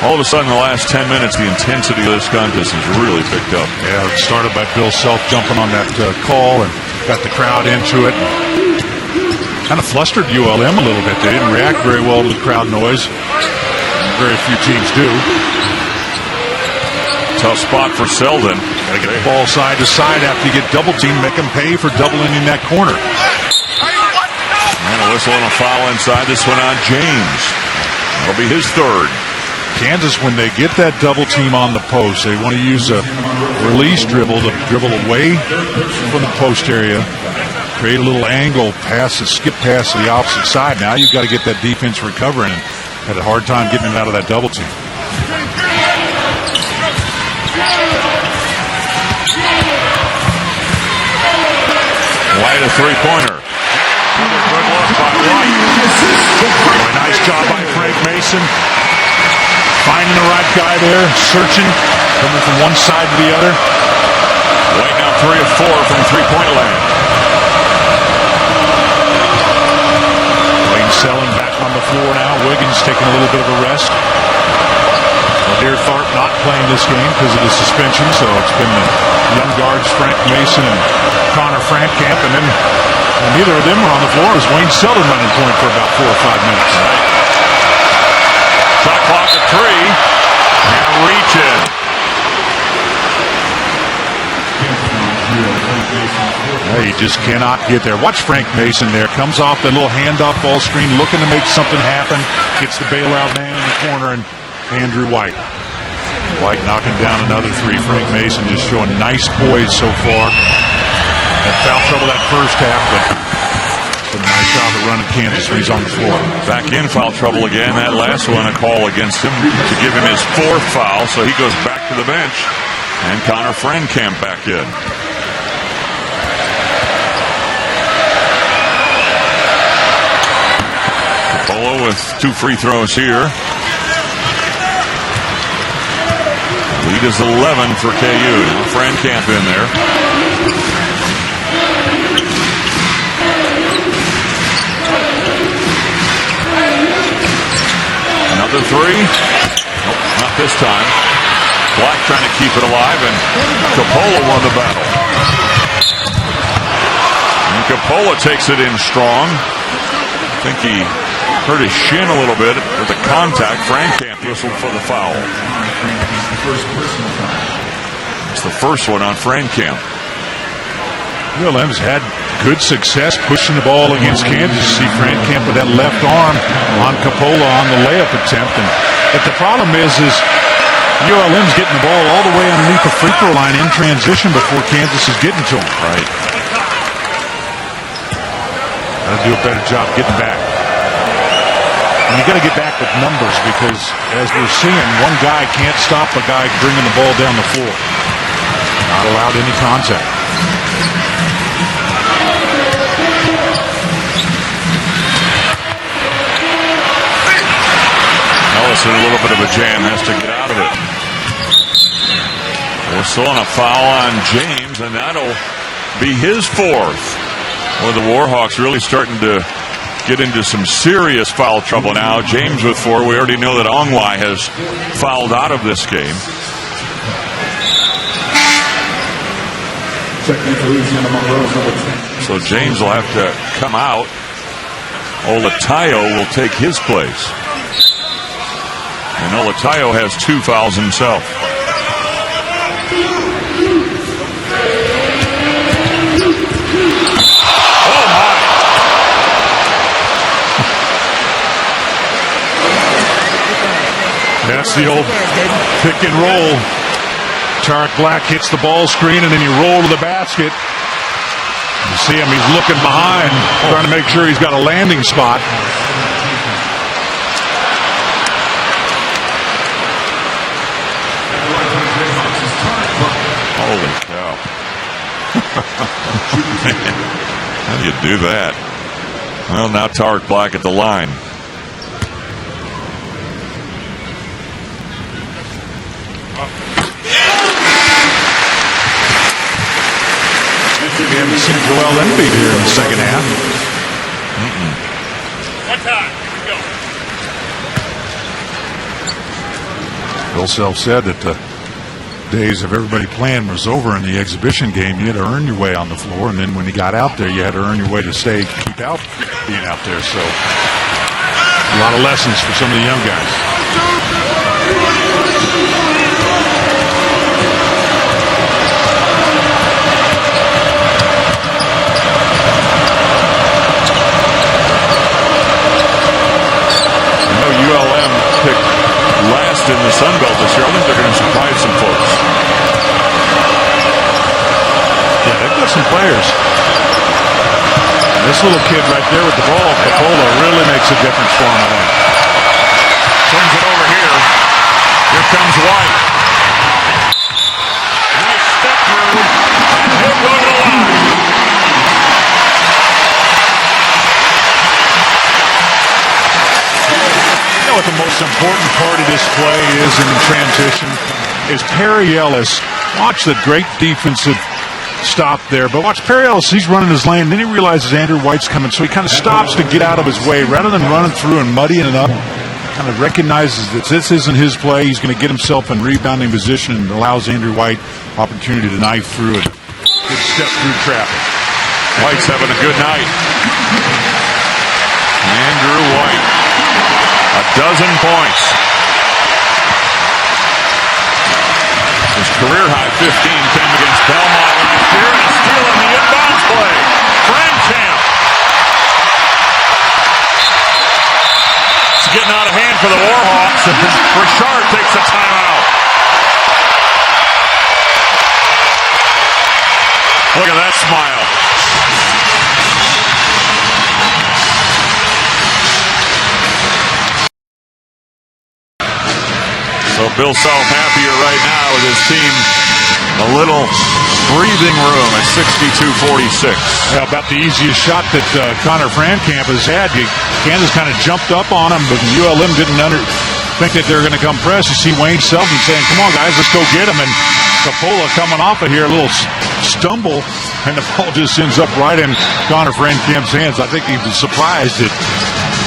all of a sudden, the last 10 minutes, the intensity of this contest has really picked up. Yeah, it started by Bill Self jumping on that call and got the crowd into it. Kind of flustered ULM a little bit. They didn't react very well to the crowd noise. Very few teams do. Tough spot for Selden. Got to get the ball side to side after you get double team. Make them pay for doubling in that corner. And a whistle and a foul inside. This one on James. That'll be his third. Kansas, when they get that double team on the post, they want to use a release dribble to dribble away from the post area, create a little angle pass, a skip pass to the opposite side. Now you've got to get that defense recovering, and had a hard time getting it out of that double team. White, a three-pointer. Good look by White. Nice job by Frank Mason. Finding the right guy there, searching, coming from one side to the other. White now 3 of 4 from three-point land. Wayne Selling back on the floor now. Wiggins taking a little bit of a rest. Adair Tharp not playing this game because of the suspension, so it's been the young guards Frank Mason and Connor Frankamp, and then neither of them were on the floor. It was Wayne Selling running point for about 4 or 5 minutes. Right. Shot clock at 3. And reaching. You just cannot get there. Watch Frank Mason there. Comes off the little handoff ball screen, looking to make something happen. Gets the bailout man in the corner, and Andrew White. White knocking down another 3. Frank Mason just showing nice poise so far. Had foul trouble that first half, but a nice job of running Kansas when he's on the floor. Back in foul trouble again. That last one, a call against him to give him his 4th foul, so he goes back to the bench. And Connor Frankamp back in. Capolo with 2 free throws here. Lead is 11 for KU. Frankamp in there. Another 3. Nope, not this time. Black trying to keep it alive, and Capolo won the battle. And Capolo takes it in strong. I think he hurt his shin a little bit with the contact. Frankamp whistled for the foul. It's the first one on Frankamp. ULM's had good success pushing the ball against Kansas. See Frankamp with that left arm on Capolo on the layup attempt. But the problem is ULM's getting the ball all the way underneath the free throw line in transition before Kansas is getting to him. Right. Got to do a better job getting back. And you got to get back with numbers, because as we're seeing, one guy can't stop a guy bringing the ball down the floor. Not allowed any contact. Ellis in a little bit of a jam, has to get out of it. Whistle and a foul on James, and that'll be his 4th. Well, the Warhawks really starting to get into some serious foul trouble now. James with 4. We already know that Ongwai has fouled out of this game. So James will have to come out. Olatayo will take his place. And Olatayo has 2 fouls himself. Oh, my. That's the old pick and roll. Tarek Black hits the ball screen, and then you roll to the basket. You see him, he's looking behind, trying to make sure he's got a landing spot. Holy cow. How do you do that? Well, now Tarek Black at the line. We haven't seen Joel Embiid here in the second half. One time. Go. Bill Self said that the days of everybody playing was over in the exhibition game. You had to earn your way on the floor, and then when you got out there, you had to earn your way to stay, keep out being out there. So a lot of lessons for some of the young guys. ULM picked last in the Sun Belt this year. I think they're going to surprise some folks. Yeah, they've got some players. And this little kid right there with the ball, Capola, really makes a difference for him, I think. Turns it over here. Here comes White. Nice step through. And he'll go to the line. What the most important part of this play is in the transition is Perry Ellis. Watch the great defensive stop there, but watch Perry Ellis. He's running his lane, then he realizes Andrew White's coming, so he kind of stops to get out of his way rather than running through and muddying it up. Kind of recognizes that this isn't his play. He's going to get himself in rebounding position and allows Andrew White opportunity to knife through it. Good step through traffic. White's having a good night. Andrew White. A dozen points. His career high 15 came against Belmont last year, and a steal on the inbounds play. Frankamp. It's getting out of hand for the Warhawks, and Richard takes a timeout. Look at that smile. So Bill Self happier right now with his team. A little breathing room at 62-46. Yeah, about the easiest shot that Connor Frankamp has had. Kansas kind of jumped up on him, but ULM didn't think that they were going to come press. You see Wayne Selden saying, come on, guys, let's go get him. And Capola coming off of here, a little stumble, and the ball just ends up right in Connor Frankamp's hands. I think he was surprised to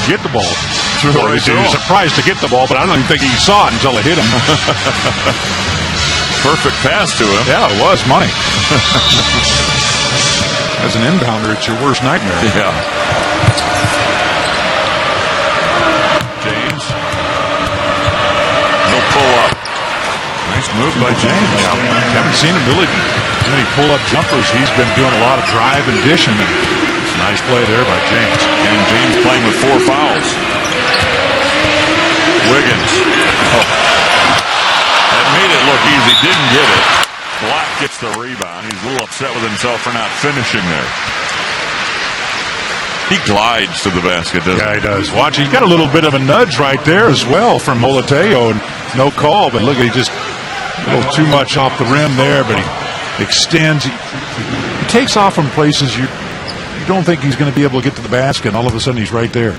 get the ball. He was surprised to get the ball, but I don't even think he saw it until it hit him. Perfect pass to him. Yeah, it was money. As an inbounder, it's your worst nightmare. Yeah. James. He'll pull up. Nice move by James. Yeah, haven't seen him really many pull-up jumpers. He's been doing a lot of drive and dishing. And it's a nice play there by James. And James playing with 4 fouls. Wiggins. Oh. That made it look easy. Didn't get it. Black gets the rebound. He's a little upset with himself for not finishing there. He glides to the basket, doesn't he? Yeah, he does. Watch, he's got a little bit of a nudge right there as well from Molateo, and no call, but look, he just a little too much off the rim there, but he extends. He takes off from places you don't think he's going to be able to get to the basket, and all of a sudden he's right there.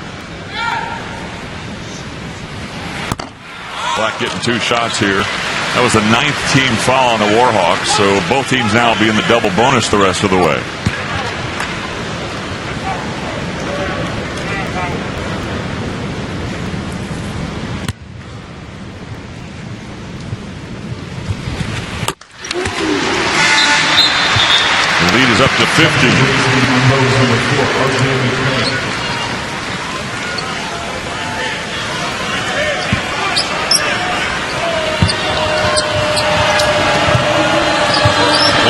Black getting 2 shots here. That was the 9th team foul on the Warhawks, so both teams now will be in the double bonus the rest of the way. The lead is up to 50.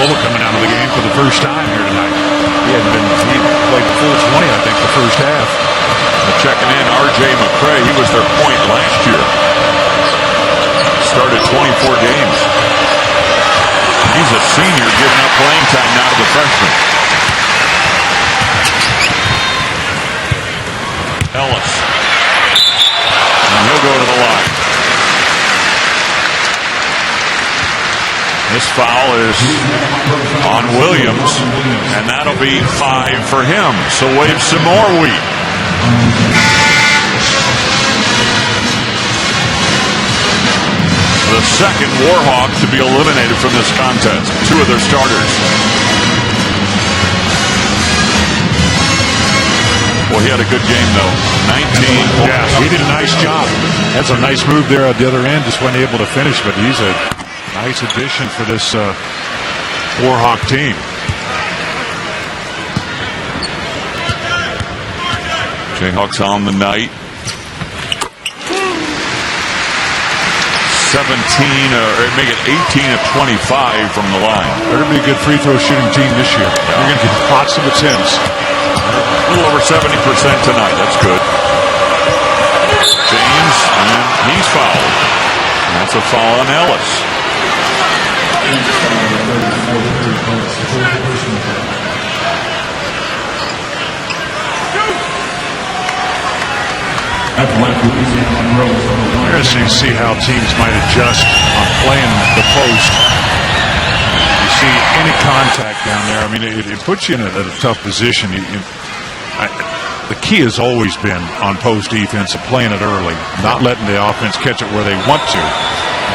Coming out of the game for the first time here tonight. He played the full 20, I think, the first half. Checking in, R.J. McCray. He was their point last year. Started 24 games. He's a senior, giving up playing time now to the freshman. Ellis. And he'll go to the line. This foul is on Williams, and that'll be 5 for him. So wave some more wheat. The the second Warhawk to be eliminated from this contest. Two of their starters. Well, he had a good game, though. 19 points. Yeah, he did a nice job. That's a nice move there at the other end. Just wasn't able to finish, but he's a nice addition for this Warhawk team. Jayhawks on the night. 17, or make it 18 of 25 from the line. Better be a good free throw shooting team this year. You're going to get lots of attempts. A little over 70% tonight. That's good. James, and he's fouled. That's a foul on Ellis. Interesting to see how teams might adjust on playing the post. You see any contact down there, I mean, it puts you in a tough position. The key has always been on post defense of playing it early, not letting the offense catch it where they want to.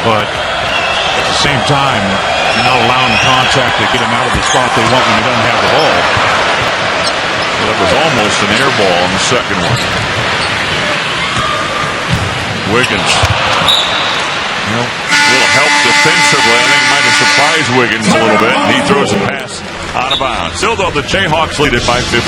But at the same time, you're not allowing contact to get them out of the spot they want when they don't have the ball. Well, that was almost an air ball on the second one. Wiggins. A little help defensively. I think it might have surprised Wiggins a little bit. He throws a pass out of bounds. Still, though, the Jayhawks lead it by 15.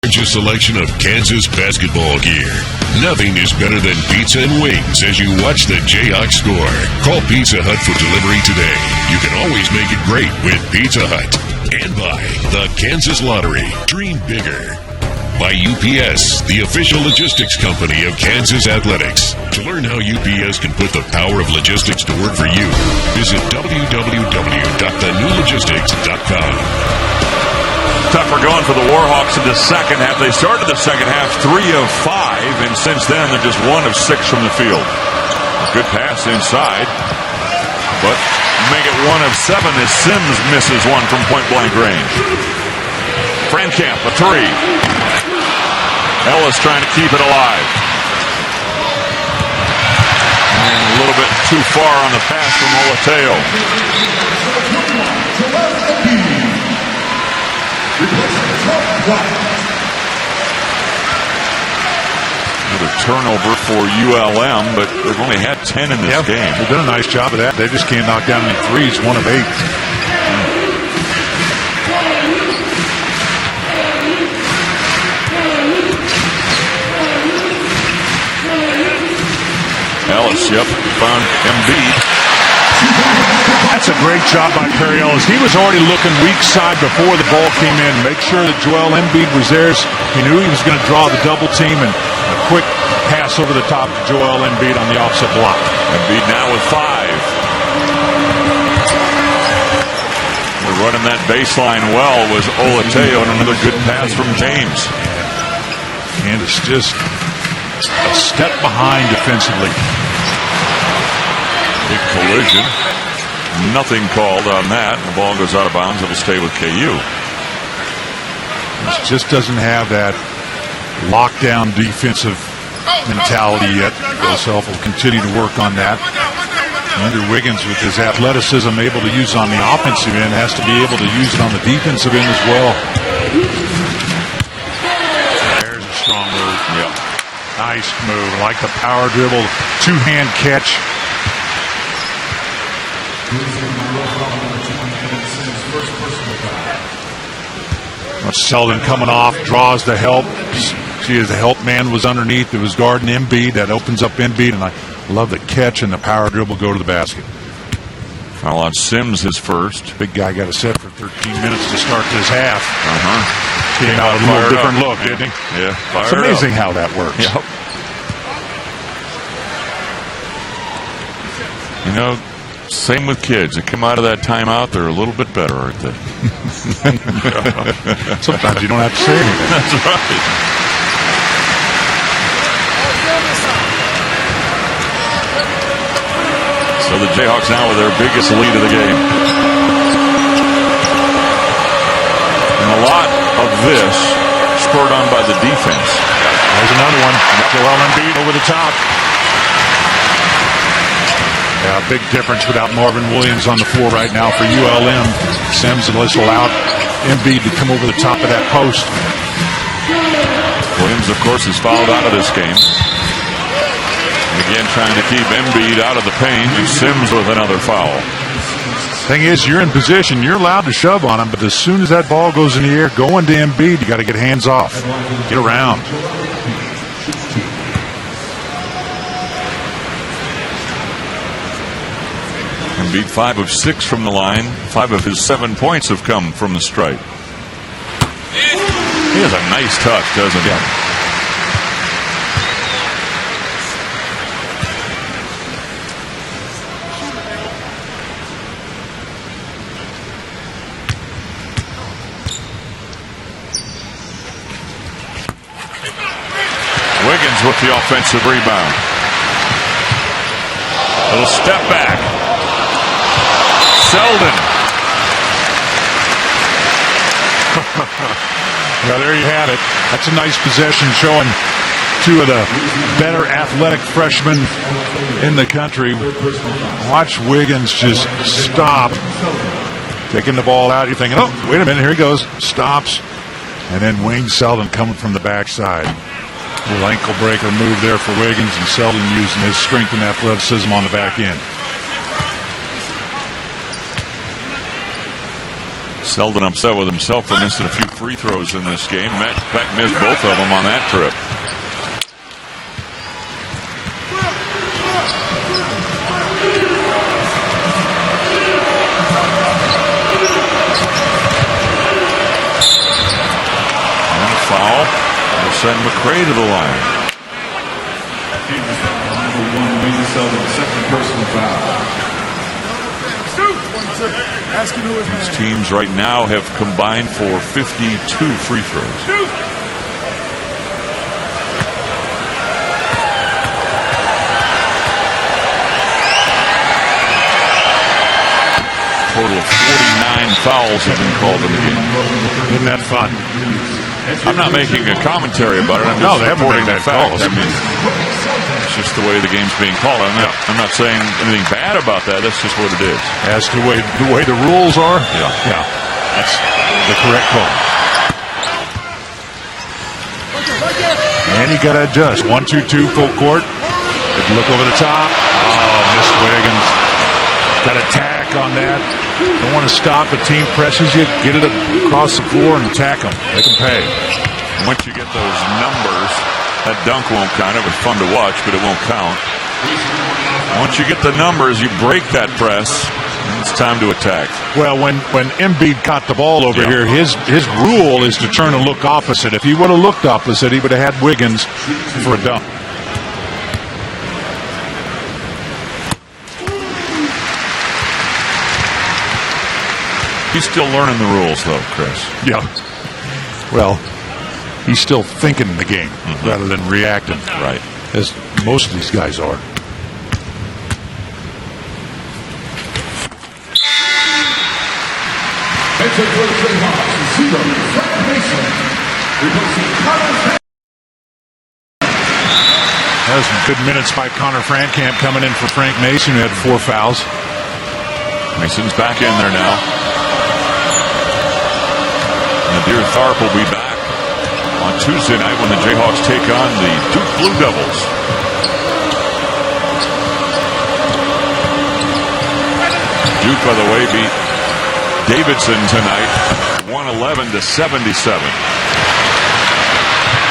Largest selection of Kansas basketball gear. Nothing is better than pizza and wings as you watch the Jayhawks score. Call Pizza Hut for delivery today. You can always make it great with Pizza Hut. And by the Kansas Lottery. Dream bigger. By UPS, the official logistics company of Kansas Athletics. To learn how UPS can put the power of logistics to work for you, visit www.thenewlogistics.com. Tougher going for the Warhawks in the second half. They started the second half 3 of 5, and since then they're just 1 of 6 from the field. Good pass inside, but make it 1 of 7 as Sims misses one from point-blank range. Frankamp, a 3. Ellis trying to keep it alive. And a little bit too far on the pass from Olateo. Another turnover for ULM, but they've only had 10 in this game. They've done a nice job of that. They just can't knock down any threes. 1 of 8. Ellis, found Embiid. That's a great job by Perry Ellis. He was already looking weak side before the ball came in. Make sure that Joel Embiid was there. He knew he was going to draw the double team, and a quick pass over the top to Joel Embiid on the offset block. Embiid now with 5. We're running that baseline well was Olateo, and another good pass from James. And it's just a step behind defensively. Big collision. Nothing called on that. The ball goes out of bounds. It'll stay with KU. It just doesn't have that lockdown defensive mentality yet. Self will continue to work on that. Andrew Wiggins, with his athleticism, able to use it on the offensive end, has to be able to use it on the defensive end as well. There's a strong move. Yep. Nice move. I like the power dribble, 2-hand catch. Selden coming off, draws the help. See, the help man was underneath. It was guarding Embiid. That opens up Embiid, and I love the catch and the power dribble go to the basket. Foul on Sims, his first. Big guy got a set for 13 minutes to start this half. Came out with a little different look, didn't he? Yeah. It's amazing how that works. Yep. You know, same with kids. They come out of that timeout, they're a little bit better, aren't they? Sometimes you don't have to say anything. That's right. So the Jayhawks now with their biggest lead of the game. And a lot of this spurred on by the defense. There's another one. Joel Embiid over the top. Yeah, big difference without Marvin Williams on the floor right now for ULM. Sims has allowed Embiid to come over the top of that post. Williams, of course, is fouled out of this game. Again, trying to keep Embiid out of the paint. And Sims with another foul. Thing is, you're in position. You're allowed to shove on him, but as soon as that ball goes in the air, going to Embiid, you got to get hands off. Get around. Embiid 5 of 6 from the line. 5 of his 7 points have come from the stripe. He has a nice touch, doesn't he? Yeah. Wiggins with the offensive rebound. Little step back. Selden. Well, there you had it. That's a nice possession showing two of the better athletic freshmen in the country. Watch Wiggins just stop. Taking the ball out. You're thinking, oh, wait a minute, here he goes. Stops. And then Wayne Selden coming from the backside. Little ankle breaker move there for Wiggins, and Selden using his strength and athleticism on the back end. Selden upset with himself for missing a few free throws in this game. In fact, missed both of them on that trip. And a foul will send McRae to the line. Second personal foul. These teams right now have combined for 52 free throws. Total of 49 fouls have been called in the game. Isn't that fun? I'm not making a commentary about it. I'm just they haven't reporting made the that facts. calls. I mean, it's just the way the game's being called. I'm not saying anything bad about that. That's just what it is. As to the way the rules are, Yeah. that's the correct call. And you got to adjust. 1-2-2 full court. Good look over the top. Oh, missed Wiggins. Got a tack on that. Don't want to stop. A team presses you. Get it across the floor and attack them. Make them pay. Once you get those numbers, that dunk won't count. It was fun to watch, but it won't count. Once you get the numbers, you break that press, and it's time to attack. Well, when Embiid caught the ball over here, his rule is to turn and look opposite. If he would have looked opposite, he would have had Wiggins for a dunk. He's still learning the rules, though, Chris. Yeah. Well, he's still thinking the game rather than reacting. Right. As most of these guys are. That was some good minutes by Connor Frankamp coming in for Frank Mason, who had 4 fouls. Mason's back in there now. Nadir Tharp will be back on Tuesday night when the Jayhawks take on the Duke Blue Devils. Duke, by the way, beat Davidson tonight, 111-77.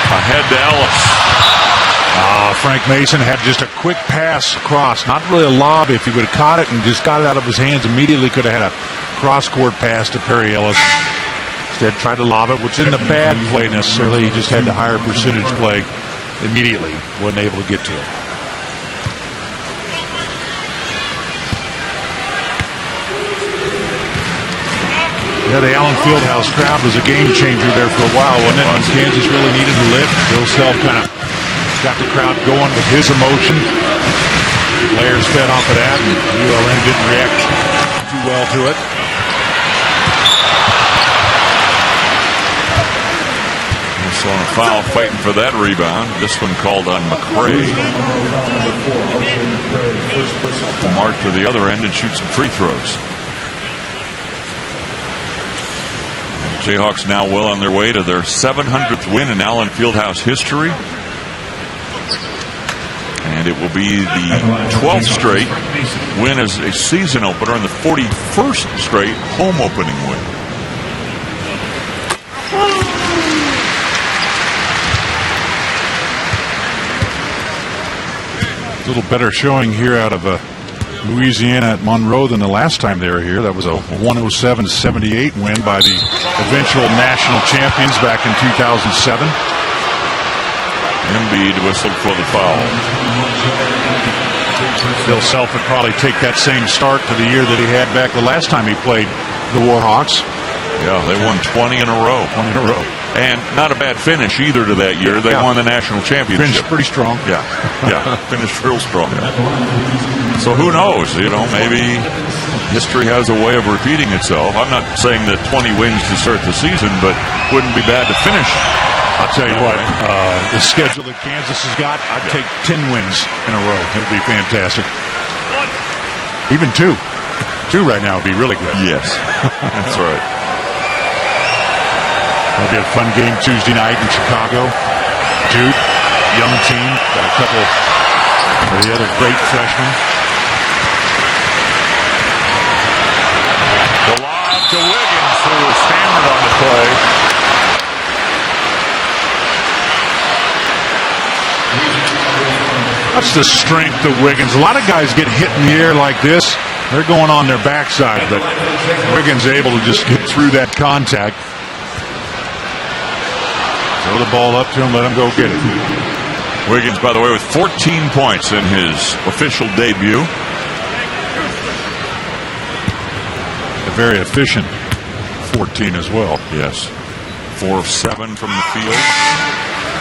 Ahead to Ellis. Frank Mason had just a quick pass across. Not really a lob. If he would have caught it and just got it out of his hands immediately, could have had a cross-court pass to Perry Ellis. Instead, tried to lob it, which isn't a bad play necessarily. He just had the higher percentage play immediately. Wasn't able to get to it. Yeah, the Allen Fieldhouse crowd was a game changer there for a while, wasn't it? When Kansas really needed a lift, Bill Self kind of got the crowd going with his emotion. Players fed off of that, and ULM didn't react too well to it. So on a foul, fighting for that rebound. This one called on McRae. Mark to the other end and shoot some free throws. Jayhawks now well on their way to their 700th win in Allen Fieldhouse history. And it will be the 12th straight win as a season opener and the 41st straight home opening win. A little better showing here out of Louisiana at Monroe than the last time they were here. That was a 107-78 win by the eventual national champions back in 2007. Embiid whistled for the foul. Bill Self would probably take that same start to the year that he had back the last time he played the Warhawks. Yeah, they won 20 in a row. 20 in a row. And not a bad finish either to that year. They won the national championship. Finished pretty strong. Yeah, finished real strong. So who knows? Maybe history has a way of repeating itself. I'm not saying that 20 wins to start the season, but wouldn't be bad to finish. I'll tell you what, the schedule that Kansas has got, I'd take 10 wins in a row. It would be fantastic. Even two. Two right now would be really good. Yes, that's right. It'll be a fun game Tuesday night in Chicago. Duke, young team, got a couple of the other great freshmen. The lob to Wiggins, who was hammered on the play. That's the strength of Wiggins. A lot of guys get hit in the air like this. They're going on their backside, but Wiggins able to just get through that contact. Throw the ball up to him, let him go get it. Wiggins, by the way, with 14 points in his official debut. A very efficient 14 as well. Yes. 4 of 7 from the field.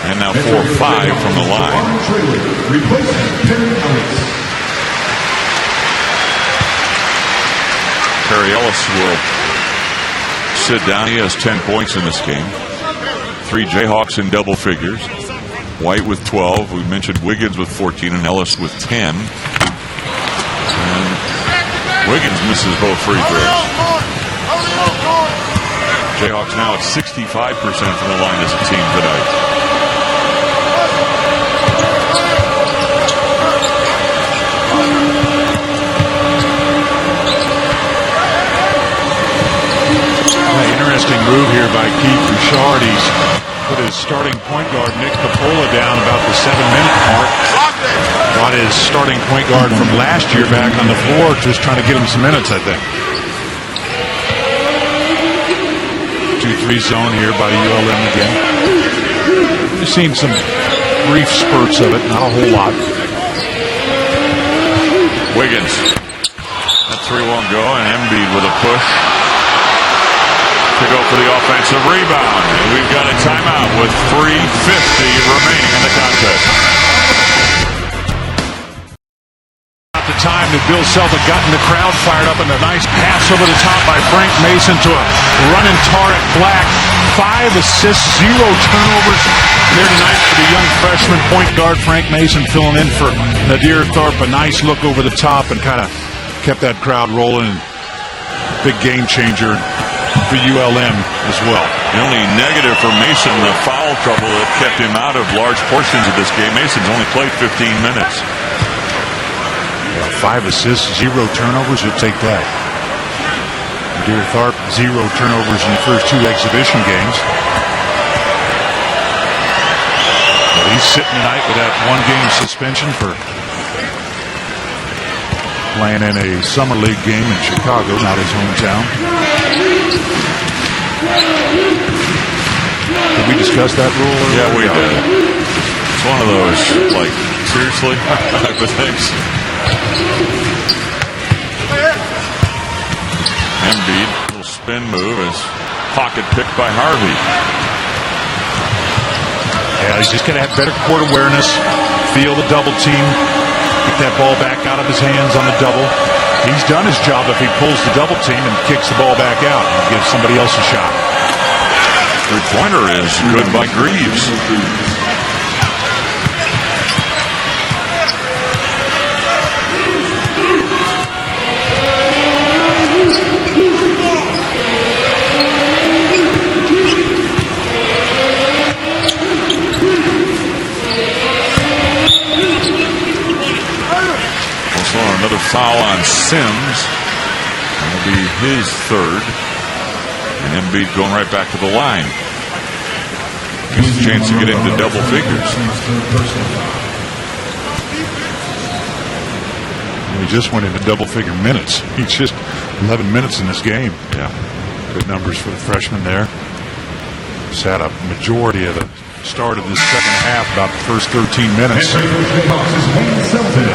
And now 4 of 5 from the line. Perry Ellis will sit down. He has 10 points in this game. 3 Jayhawks in double figures. White with 12. We mentioned Wiggins with 14 and Ellis with 10. And Wiggins misses both free throws. Jayhawks now at 65% from the line as a team tonight. Interesting move here by Keith Bouchard. He's put his starting point guard, Nick Capola, down about the 7-minute mark. Brought his starting point guard from last year back on the floor, just trying to get him some minutes, I think. 2-3 zone here by ULM again. We've seen some brief spurts of it, not a whole lot. Wiggins. That 3 won't go, and Embiid with a push to go for the offensive rebound. And we've got a timeout with 3:50 remaining in the contest. At the time that Bill Self had gotten the crowd fired up, and a nice pass over the top by Frank Mason to a running Tarek Black. 5 assists, 0 turnovers there tonight for the young freshman point guard Frank Mason, filling in for Nadir Thorpe. A nice look over the top and kind of kept that crowd rolling. Big game changer for ULM as well. The only negative for Mason, the foul trouble that kept him out of large portions of this game. Mason's only played 15 minutes. 5 assists, 0 turnovers. You'll take that. Nadir Thorpe, 0 turnovers in the first 2 exhibition games. But he's sitting tonight with that 1-game suspension for playing in a summer league game in Chicago, not his hometown. Did we discuss that rule earlier? Yeah, we did. It's one of those, like, seriously type of things. Embiid, little spin move, is pocket picked by Harvey. Yeah, he's just going to have better court awareness, feel the double team, get that ball back out of his hands on the double. He's done his job if he pulls the double team and kicks the ball back out and gives somebody else a shot. Three-pointer is good by Greaves. Also another foul on Sims. That'll be his third. And Embiid going right back to the line. Gives a chance to get into double figures. He just went into double-figure minutes. He's just 11 minutes in this game. Yeah. Good numbers for the freshman there. Sat a majority of the start of this second half, about the first 13 minutes.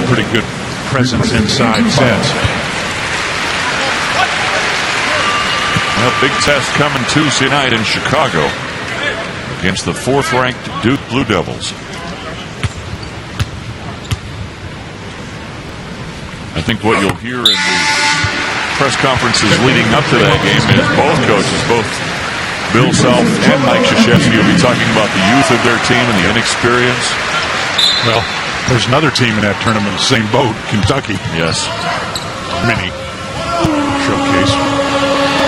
Pretty good presence inside since. Well, big test coming Tuesday night in Chicago against the 4th-ranked Duke Blue Devils. I think what you'll hear in the press conferences leading up to that game is both coaches, both Bill Self and Mike Krzyzewski, will be talking about the youth of their team and the inexperience. Well, there's another team in that tournament, the same boat, Kentucky. Yes. Mini showcase.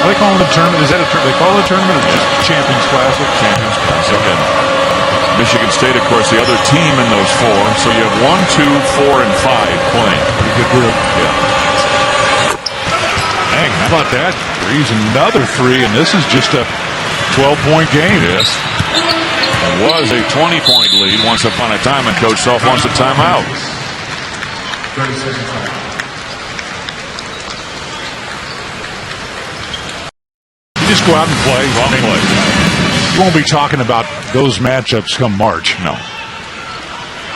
Are they calling it a tournament? Is that a tournament? They call it a tournament or just Champions Classic? Champions Classic. And Michigan State, of course, the other team in those four. So you have 1, 2, 4, and 5 playing. Pretty good group. Yeah. Dang, how about that? Greaves another 3, and this is just a 12-point game. Yes. It was a 20-point lead once upon a time, and Coach Self wants a timeout. 30 seconds. Just go out and play. You won't be talking about those matchups come March. No.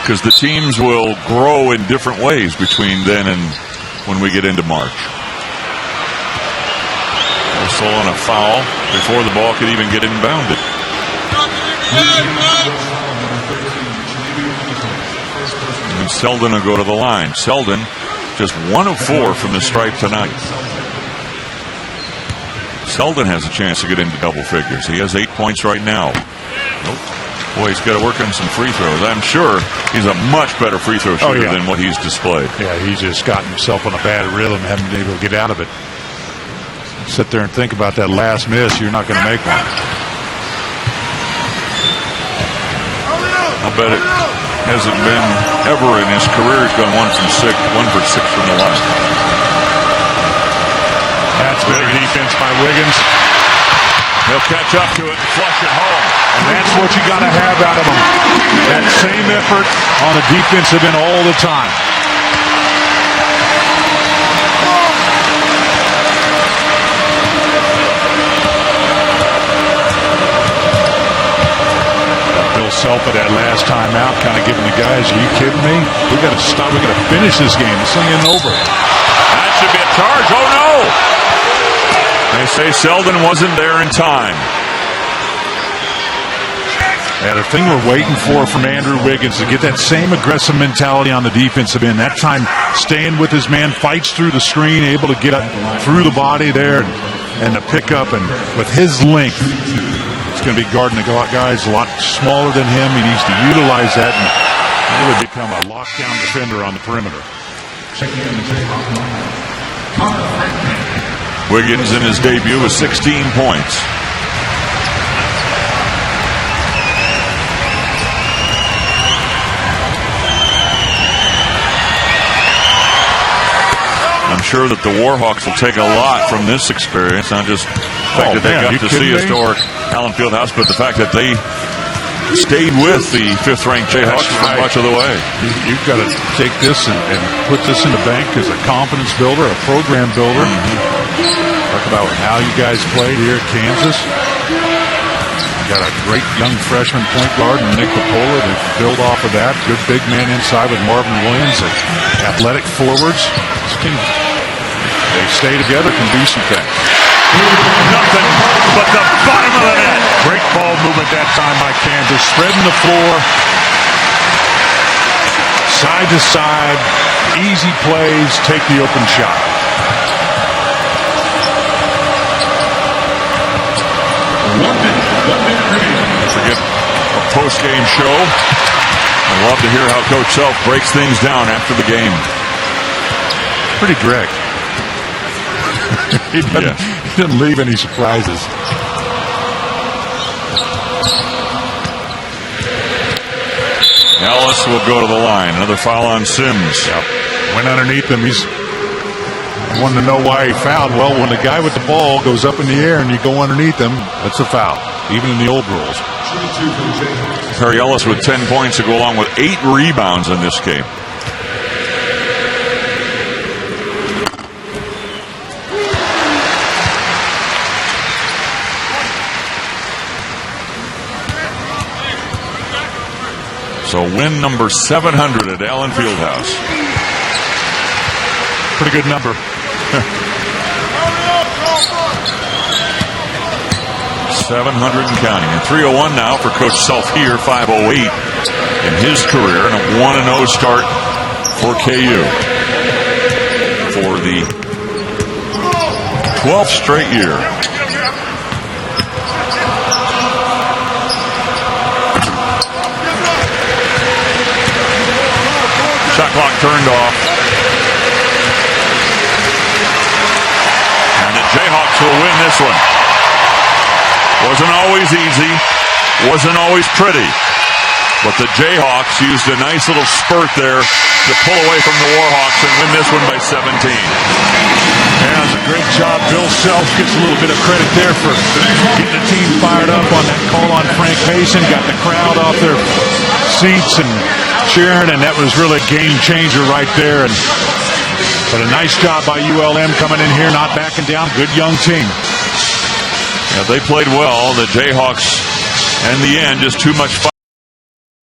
Because the teams will grow in different ways between then and when we get into March. Also on a foul before the ball could even get inbounded. And Selden will go to the line. Selden just 1 of 4 from the stripe tonight. Selden has a chance to get into double figures. He has 8 points right now. Nope. Boy, he's got to work on some free throws. I'm sure he's a much better free throw shooter than what he's displayed. Yeah, he's just gotten himself on a bad rhythm, haven't been able to get out of it. Sit there and think about that last miss. You're not going to make one. I'll bet it hasn't been ever in his career. He's gone 1 for 6 from the line. That's good defense by Wiggins. He'll catch up to it and flush it home. And that's what you got to have out of him. That same effort on a defensive end all the time. Bill Self at that last timeout, kind of giving the guys, are you kidding me? We got to stop. We got to finish this game. This thing isn't over. That should be a charge. Oh no! They say Selden wasn't there in time. Yeah, the thing we're waiting for from Andrew Wiggins to get that same aggressive mentality on the defensive end. That time, staying with his man, fights through the screen, able to get up through the body there and to pick up. And with his length, it's going to be guarding the guys a lot smaller than him. He needs to utilize that and really become a lockdown defender on the perimeter. Wiggins in his debut with 16 points. I'm sure that the Warhawks will take a lot from this experience, not just the fact that they got to see historic Allen Fieldhouse, but the fact that they stayed with the 5th-ranked Jayhawks for much of the way. You've got to take this and put this in the bank as a confidence builder, a program builder. Talk about how you guys played here at Kansas. You got a great young freshman point guard in Nick Popola to build off of that. Good big man inside with Marvin Williams and athletic forwards. This team, they stay together, can do some things. Nothing but the bottom of the net. Great ball movement that time by Kansas. Spreading the floor. Side to side. Easy plays. Take the open shot. One minute post-game show. I love to hear how Coach Self breaks things down after the game. Pretty direct. He didn't leave any surprises. Ellis will go to the line. Another foul on Sims. Yep. Went underneath him. He's wanted to know why he fouled. Well, when the guy with the ball goes up in the air and you go underneath him, that's a foul, even in the old rules. Perry Ellis with 10 points to go along with 8 rebounds in this game. So win number 700 at Allen Fieldhouse. Pretty good number. 700 and counting. And 301 now for Coach Self here, 508 in his career, and a 1-0 start for KU for the 12th straight year. Shot clock turned off. And the Jayhawks will win this one. Wasn't always easy. Wasn't always pretty. But the Jayhawks used a nice little spurt there to pull away from the Warhawks and win this one by 17. Yeah, it was a great job. Bill Self gets a little bit of credit there for getting the team fired up on that call on Frank Payson. Got the crowd off their seats and cheering, and that was really a game changer right there. But a nice job by ULM coming in here, not backing down. Good young team. Yeah, they played well. The Jayhawks, in the end, just too much fun.